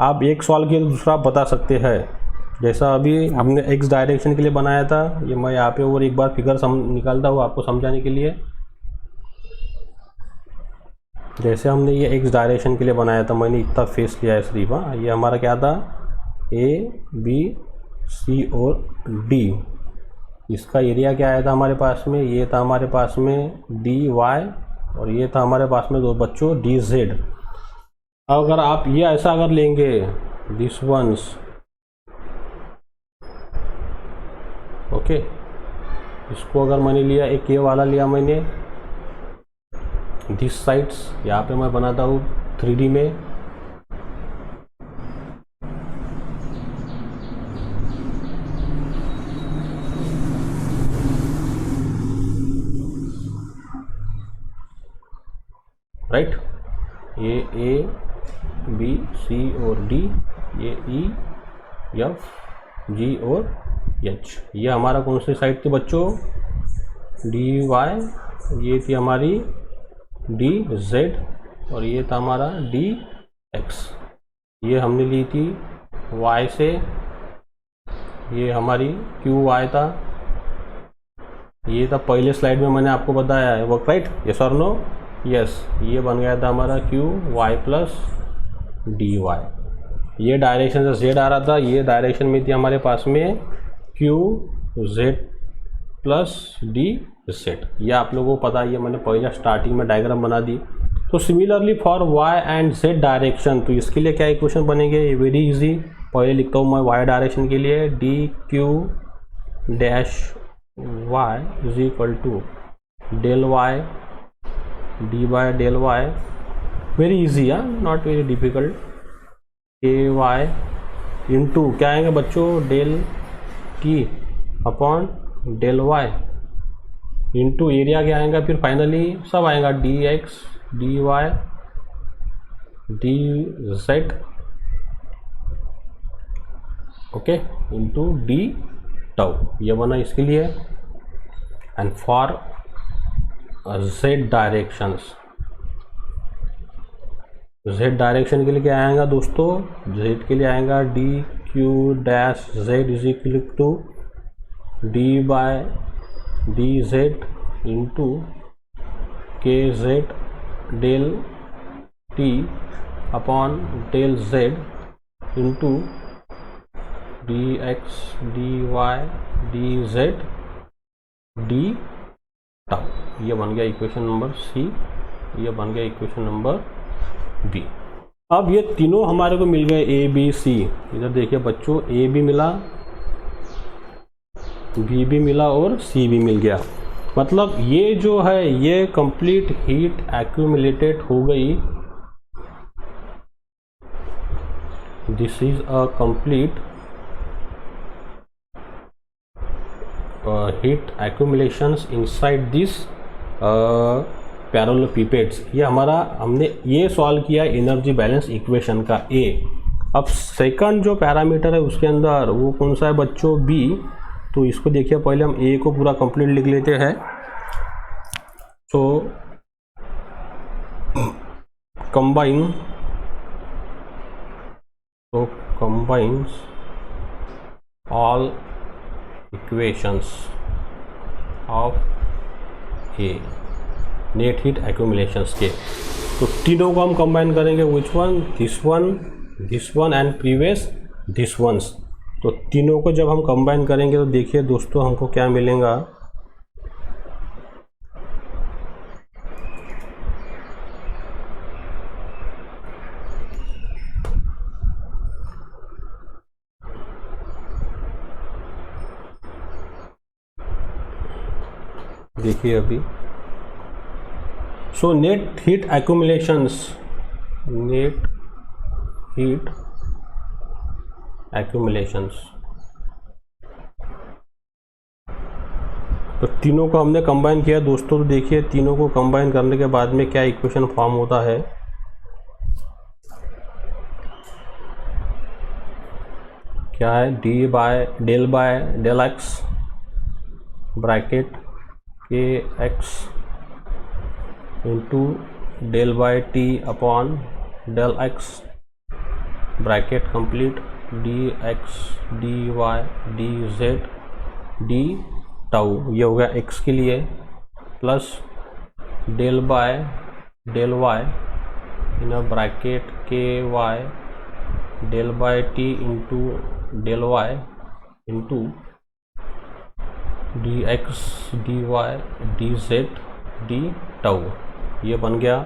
आप एक सॉल्व किए तो दूसरा आप बता सकते हैं। जैसा अभी हमने x डायरेक्शन के लिए बनाया था, ये मैं यहाँ पे और एक बार फिगर निकालता हूँ आपको समझाने के लिए। जैसे हमने ये x डायरेक्शन के लिए बनाया था, मैंने इतना फेस लिया है सिर्फ, ये हमारा क्या था? A B C और D। इसका एरिया क्या आया था हमारे पास में? ये था हमारे पास में DY और ये था हमारे पास में दो बच्चों DZ। अगर आप ये ऐसा अगर लेंगे, दिस वंस, ओके, इसको अगर मैंने लिया, एक ये वाला लिया मैंने, दिस साइड्स, यहाँ पे मैं बनाता हूँ 3D में, राइट। ये A B C और D, ये E F G और H, ये हमारा कौन सी साइड थी बच्चों? DY, ये थी हमारी DZ और ये था हमारा DX। ये हमने ली थी Y से, ये हमारी QY था, ये था पहले स्लाइड में मैंने आपको बताया है, वर्क राइट, यस और नो? यस, ये बन गया था हमारा QY प्लस DY। ये डायरेक्शन से Z आ रहा था, ये डायरेक्शन में थी हमारे पास में QZ प्लस DZ। ये आप लोगों को पता है, ये मैंने पहले स्टार्टिंग में डायग्राम बना दी। तो similarly for Y and Z direction, तो इसके लिए क्या इक्वेशन बनेंगे? वेरी इजी, पहले लिखता हूँ मैं Y डायरेक्शन के लिए, DQ dash Y is equal to del Y dy del y, very easy, not very difficult, KY into क्या आएंगे बच्चों? Del T upon del Y into area क्या आएगा? फिर फाइनली सब आएगा DX DY DZ, okay, into D tau, ये बना इसके लिए। And for Z directions, Z direction के लिए क्या आएगा दोस्तों? Z के लिए आएगा DQ dash Z is equal to D by DZ into KZ del T upon del Z into DX DY DZ D tau. ये बन गया इक्वेशन नंबर C, ये बन गया इक्वेशन नंबर B। अब ये तीनों हमारे को मिल गए A B C। इधर देखिए बच्चों, A भी मिला, B भी मिला और C भी मिल गया। मतलब ये जो है ये कंप्लीट हीट एक्यूमुलेटेड हो गई। This is a complete heat accumulations inside this parallelepipeds. ये हमारा, हमने ये सॉल्व किया एनर्जी बैलेंस इक्वेशन का A। अब सेकंड जो पैरामीटर है उसके अंदर वो कौन सा है बच्चों? B। तो इसको देखिए, पहले हम A को पूरा कंप्लीट लिख लेते हैं। तो combines all equations of A, net heat accumulations के। तो तीनों को हम कंबाइन करेंगे, which one? This one and previous this ones. तो तीनों को जब हम कंबाइन करेंगे तो देखिए दोस्तों हमको क्या मिलेगा। देखिए अभी, so net heat एक्यूमुलेशंस, net heat एक्यूमुलेशंस तो तीनों को हमने कंबाइन किया दोस्तों। तो देखिए तीनों को कंबाइन करने के बाद में क्या इक्वेशन फॉर्म होता है। क्या है, del by del X bracket K X into del by T upon del X bracket complete D X D Y D Z D tau, ये हो गया एक्स के लिए, plus del by del Y in a bracket K Y del by T into del Y into D X D Y D Z D tau, ये बन गया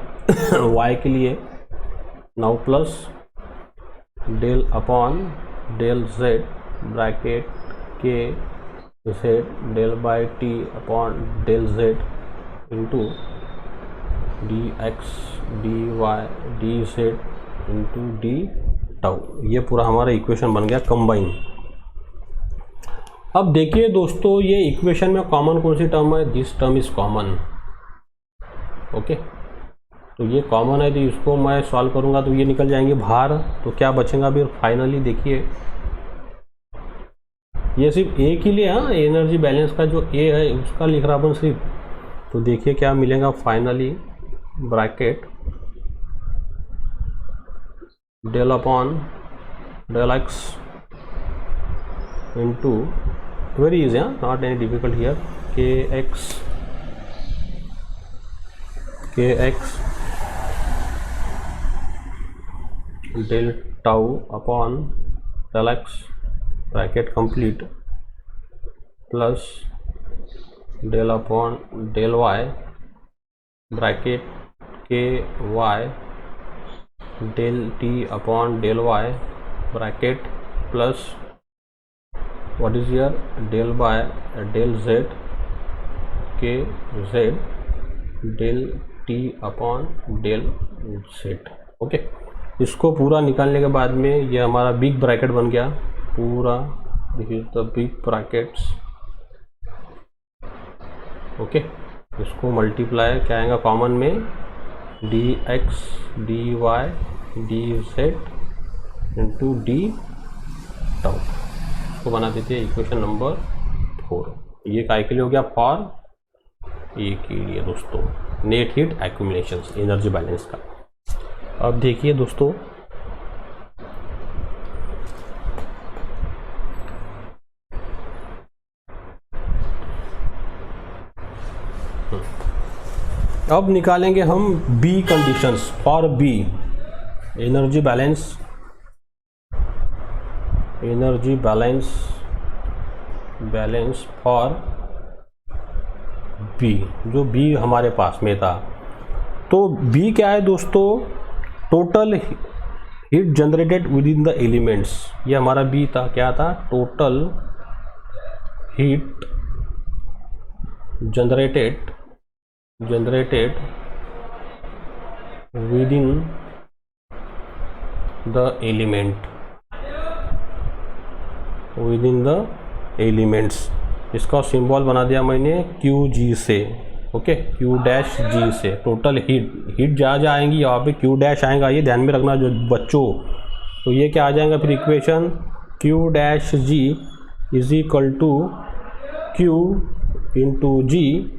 y के लिए। Now plus del upon del Z bracket K Z del by T upon del Z into D X D Y D Z into D tau, ये पूरा हमारा इक्वेशन बन गया कंबाइन। अब देखिए दोस्तों ये इक्वेशन में कॉमन कौन सी टर्म है, this term is common. Okay, तो ये कॉमन है तो इसको मैं सॉल्व करूंगा तो ये निकल जाएंगे बाहर। तो क्या बचेगा फिर फाइनली, देखिए ये सिर्फ ए के लिए, हाँ एनर्जी बैलेंस का जो ए है उसका लिख रहा अपन सिर्फ। तो देखिए क्या मिलेगा finally, bracket del upon del X into, very easy, not any difficult here, K X del tau upon del X bracket complete plus del upon del Y bracket K Y del T upon del Y bracket plus what is here del by del Z K Z del T upon del Z. Okay, इसको पूरा निकालने के बाद में ये हमारा बिग ब्रैकेट बन गया पूरा, this is the big brackets. Okay, इसको मल्टीप्लाई क्या आएगा कॉमन में, D X D Y D Z into D tau, इसको बना देते हैं इक्वेशन नंबर 4। ये काय के लिए हो गया, फॉर ए के लिए दोस्तों, net heat accumulations energy balance का। अब देखिए दोस्तों अब निकालेंगे हम B conditions for B, energy balance for B, जो बी हमारे पास में था। तो बी क्या है दोस्तों, total heat generated within the elements, ये हमारा बी था। क्या था, total heat generated within the elements, इसका सिंबल बना दिया मैंने क्यू जी से। ओके, क्यू डैश जी से टोटल हीट जहाँ जहाँ आएंगी यहाँ पे क्यू डैश आएगा, ये ध्यान में रखना जो बच्चों। तो ये क्या आ जाएगा फिर equation, Q dash G is equal to Q into G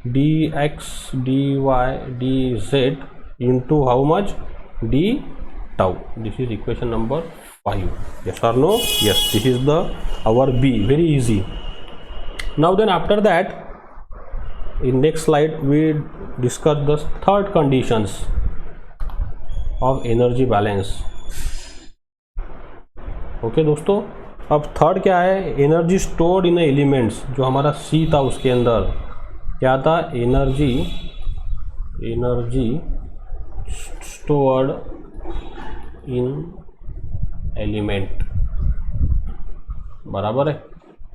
D X D Y D Z into how much, D tau. This is equation number 5। yes or no? yes, this is the our B, very easy. Now then after that in next slide we discuss the third conditions of energy balance. Okay दोस्तों, अब थर्ड क्या है, एनर्जी स्टोर्ड इन एलिमेंट्स, जो हमारा सी था उसके अंदर क्या था, एनर्जी स्टोर्ड इन एलिमेंट, बराबर है।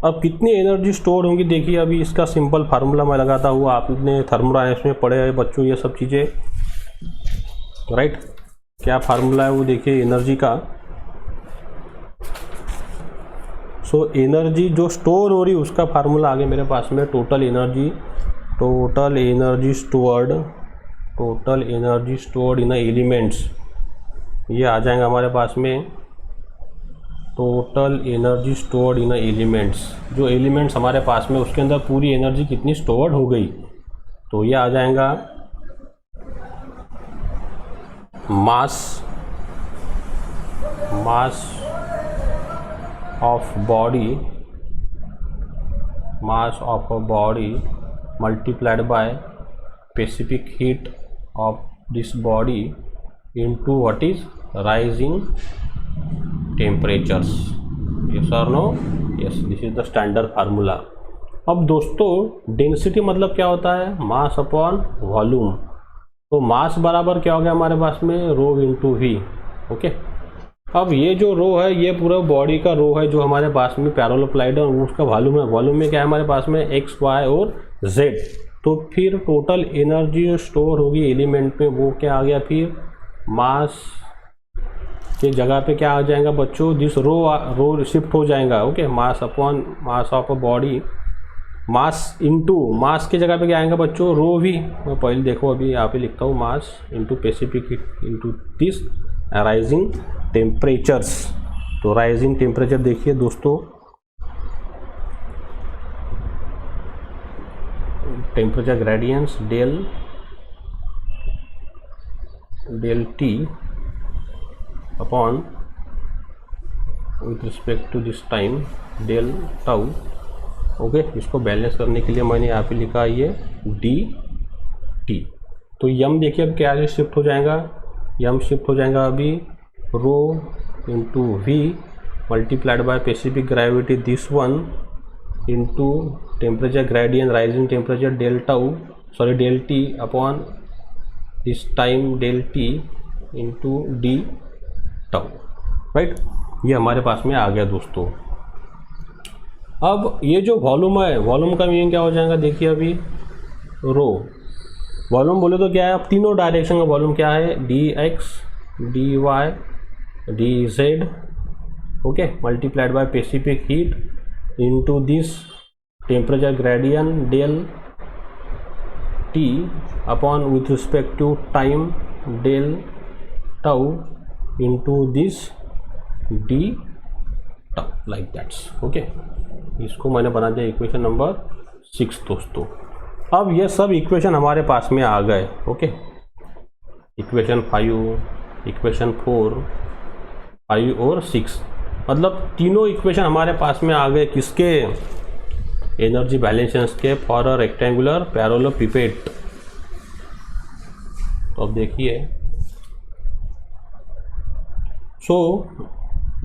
अब कितनी एनर्जी स्टोर होंगी, देखिए अभी इसका सिंपल फार्मूला मैं लगाता हूँ, आपने थर्मोडायनेमिक्स में पढ़े हैं बच्चों ये सब चीज़ें, राइट। क्या फार्मूला है वो देखिए एनर्जी का, सो एनर्जी जो स्टोर हो रही उसका फार्मूला आगे मेरे पास में total energy stored in elements, ये आ जाएगा हमारे पास में total energy stored in elements. जो एलिमेंट्स हमारे पास में उसके अंदर पूरी एनर्जी कितनी स्टोर्ड हो गई, तो ये आ जाएगा mass of body multiplied by specific heat of this body into what is rising temperatures. Yes और no? Yes, this is the standard formula. अब दोस्तों डेंसिटी मतलब क्या होता है? Mass upon volume. तो मास बराबर क्या हो गया हमारे पास में? रो इंटू वी। ओके, अब ये जो रो है ये पूरा बॉडी का रो है जो हमारे पास में पैरेललोप्लाइड है, उसका वॉल्यूम है। वॉल्यूम में क्या है हमारे पास में? एक्स, वाई और जेड। तो फिर टोटल एनर्जी जो स्टोर होगी एलिमेंट में वो क्या आ गया? फिर मास के जगह पे क्या आ जाएगा बच्चों? दिस रो शिफ्ट हो जाएगा। Okay, mass upon mass of a body, mass into mass के जगह पे क्या आएगा बच्चों? Rho V. मैं पहले देखो अभी यहाँ पे लिखता हूँ mass into specific into this rising temperatures. तो राइजिंग टेम्परेचर देखिए दोस्तों, temperature gradients del T upon with respect to this time del tau. Okay, इसको बैलेंस करने के लिए मैंने यहाँ पे लिखा ये डी टी। तो यम देखिए अब क्या शिफ्ट हो जाएगा? यम शिफ्ट हो जाएगा अभी rho into V multiplied by specific gravity this one into temperature gradient rising temperature del T upon this time del T into D tau. Right, ये हमारे पास में आ गया दोस्तों। अब ये जो वॉल्यूम है, वॉल्यूम का मीनिंग क्या हो जाएगा? देखिए अभी रो वॉल्यूम बोले तो क्या है? अब तीनों डायरेक्शन का वॉल्यूम क्या है? D X, D Y, D Z. Okay, multiplied by specific heat into this temperature gradient del T upon with respect to time del tau into this D tau, like that's. Okay, इसको मैंने बना दिया इक्वेशन नंबर 6 दोस्तों। अब ये सब इक्वेशन हमारे पास में आ गए। ओके, इक्वेशन 5, इक्वेशन 4, 5 और 6, मतलब तीनों इक्वेशन हमारे पास में आ गए। किसके? एनर्जी बैलेंसेस के फॉर अ रेक्टेंगुलर पैरेललोपिपेड। तो अब देखिए, सो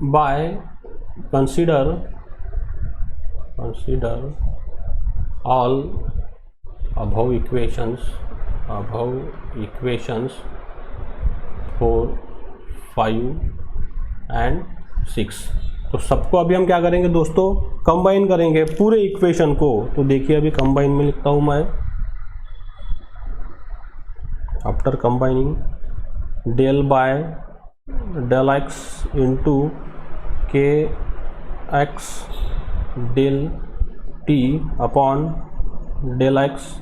bye consider all above equations 4, 5 and 6। तो सबको अभी हम क्या करेंगे दोस्तों? कंबाइन करेंगे पूरे इक्वेशन को। तो देखिए अभी कंबाइन में लिखता हूँ मैं, after combining del by del X into K X del T upon del X.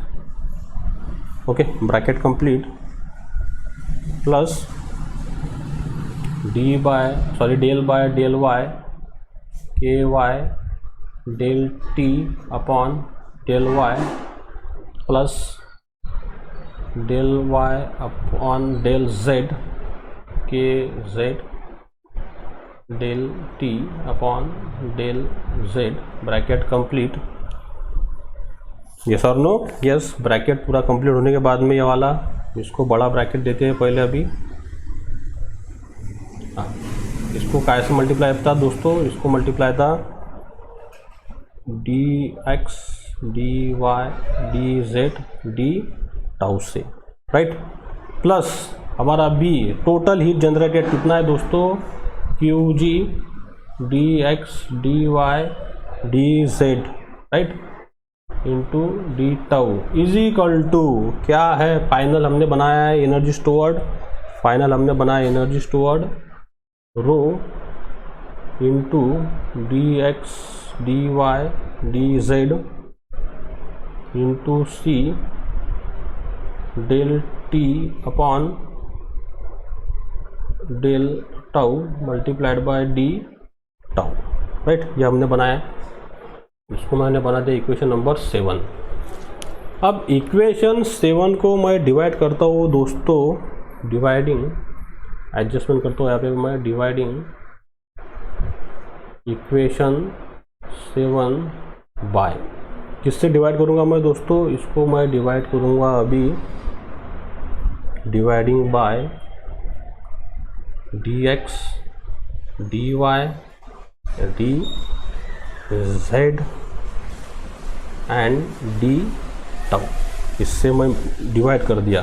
Okay, bracket complete, plus del by del Y K Y del T upon del Y plus del Y upon del Z K Z del T upon del Z. Bracket complete. Yes और नो? यस, ब्रैकेट पूरा कंप्लीट होने के बाद में ये वाला, इसको बड़ा ब्रैकेट देते हैं पहले अभी। इसको काय से मल्टीप्लाई था दोस्तों? इसको मल्टीप्लाई था D X D Y D Z D tau से। राइट, प्लस हमारा बी टोटल हीट जनरेटेड कितना है दोस्तों? Q G D X D Y D Z, right, into D tau is equal to क्या है? फाइनल हमने बनाया है energy stored, rho into D X D Y D Z into C del T upon del tau multiplied by D tau, right. ये हमने बनाया, इसको मैंने बना दिया इक्वेशन नंबर 7। अब इक्वेशन 7 को मैं डिवाइड करता हूँ दोस्तों, डिवाइडिंग एडजस्टमेंट करता हूँ यहाँ पे मैं, डिवाइडिंग इक्वेशन 7 बाय, किससे डिवाइड करूँगा मैं दोस्तों, इसको मैं डिवाइड करूँगा अभी dividing by D X D Y D Z and D tau, इससे मैं डिवाइड कर दिया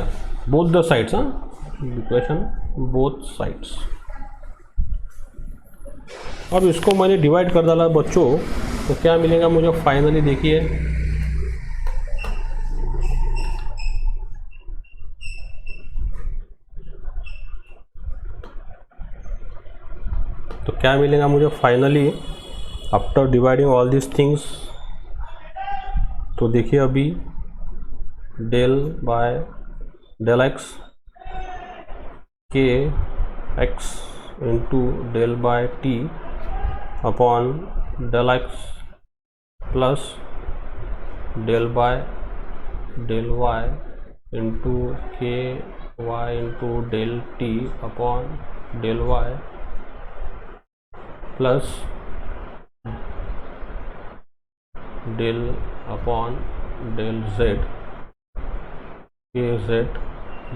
both the sides, equation both sides. अब इसको मैंने डिवाइड कर डाला बच्चों, तो क्या मिलेगा मुझे फाइनली, देखिए तो क्या मिलेगा मुझे finally after dividing all this things. तो देखिए अभी del by del X K X into del by T upon del X plus del by del Y into K Y into del T upon del Y plus del upon del Z K Z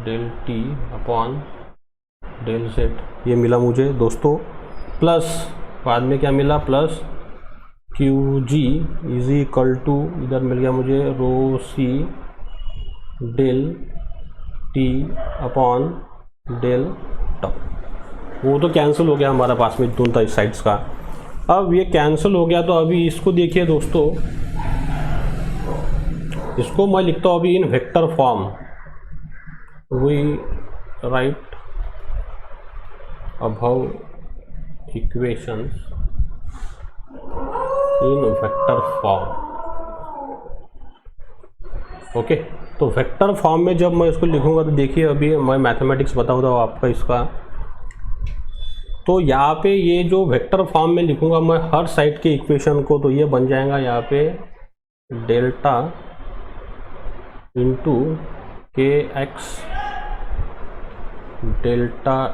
del T upon del Z, ये मिला मुझे दोस्तों। प्लस बाद में क्या मिला, plus Q G is equal to, इधर मिल गया मुझे rho C del T upon del tau, वो तो कैंसिल हो गया हमारा पास में दोनों साइड्स का। अब ये कैंसिल हो गया, तो अभी इसको देखिए दोस्तों, इसको मैं लिखता हूँ अभी in vector form. We write above equations in vector form, okay. तो वेक्टर फॉर्म में जब मैं इसको लिखूंगा तो देखिए अभी मैं मैथमेटिक्स बताऊँगा आपका इसका। तो यहाँ पे ये जो वेक्टर फॉर्म में लिखूंगा मैं हर साइड के इक्वेशन को, तो ये बन जाएगा यहाँ पे delta into K X delta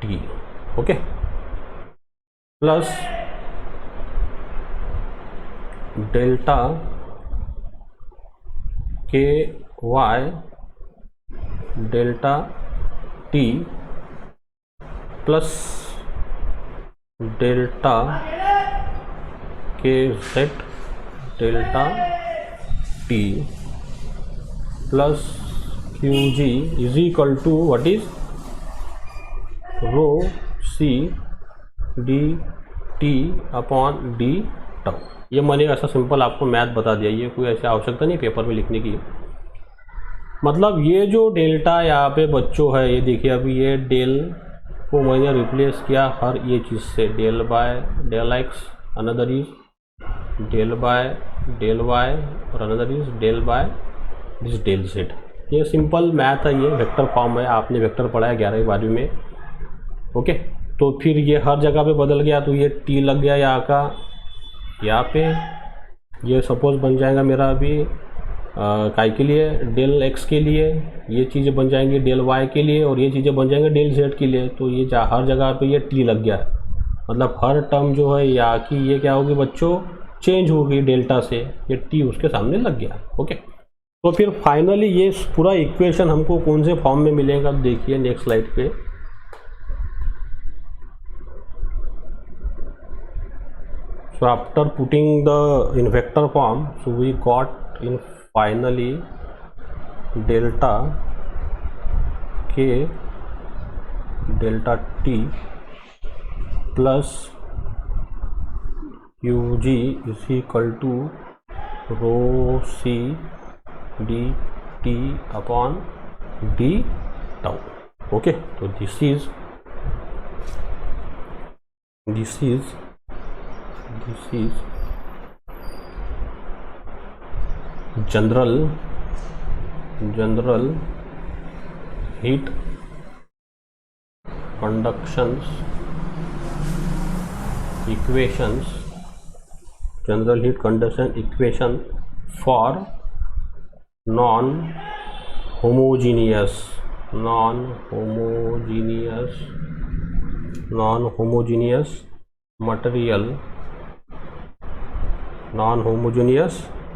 T, okay, plus delta K Y delta T plus delta K Z delta T plus Q G is equal to what is rho C D T upon D tau. ये मैंने ऐसा सिंपल आपको मैथ बता दिया, ये कोई ऐसी आवश्यकता नहीं पेपर में लिखने की। मतलब ये जो डेल्टा यहाँ पे बच्चों है, ये देखिए अभी ये डेल को मैंने रिप्लेस किया हर ये चीज़ से, del by del X, another is del by del Y और another is del by this del Z. ये सिंपल मैथ है, ये वेक्टर फॉर्म है, आपने वेक्टर पढ़ा है 11वीं 12वीं में, ओके। तो फिर ये हर जगह पे बदल गया, तो ये टी लग गया यहाँ का, यहाँ पे ये सपोज बन जाएगा मेरा अभी काय के लिए, डेल एक्स के लिए, ये चीज़ें बन जाएंगी डेल वाई के लिए, और ये चीज़ें बन जाएंगे डेल जेड के लिए। तो ये हर जगह पे ये टी लग गया, मतलब हर टर्म जो है यहाँ की ये क्या होगी बच्चों, चेंज होगी डेल्टा से, ये टी उसके सामने लग गया, ओके। तो फिर फाइनली ये पूरा इक्वेशन हमको कौन से फॉर्म में मिलेगा, देखिए नेक्स्ट स्लाइड पे। So after putting the in vector form, so we got in finally delta k delta t plus qg is equal to rho c dt upon d tau, okay। तो this is this is general heat conductions equations, general heat conduction equation for non-homogeneous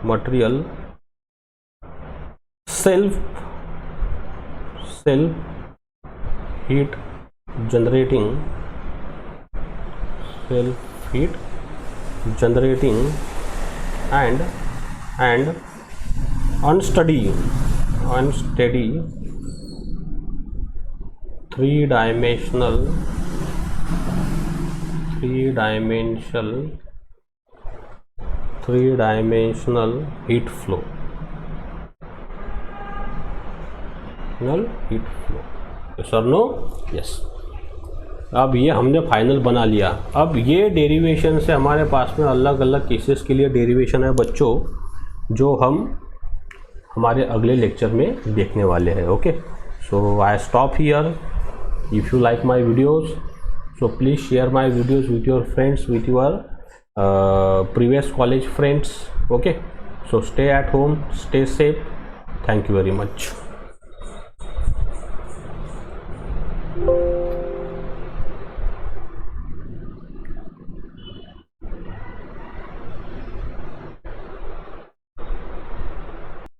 material self heat generating and unsteady three-dimensional heat flow. Yes or no? Yes. अब ये हमने फाइनल बना लिया. अब ये डेरिवेशन से हमारे पास में अलग अलग केसेस के लिए डेरिवेशन है बच्चों, जो हम हमारे अगले लेक्चर में देखने वाले हैं. Okay, so I stop here. If you like my videos, so please share my videos with your friends, with your previous college friends. Okay, so stay at home, stay safe. Thank you very much.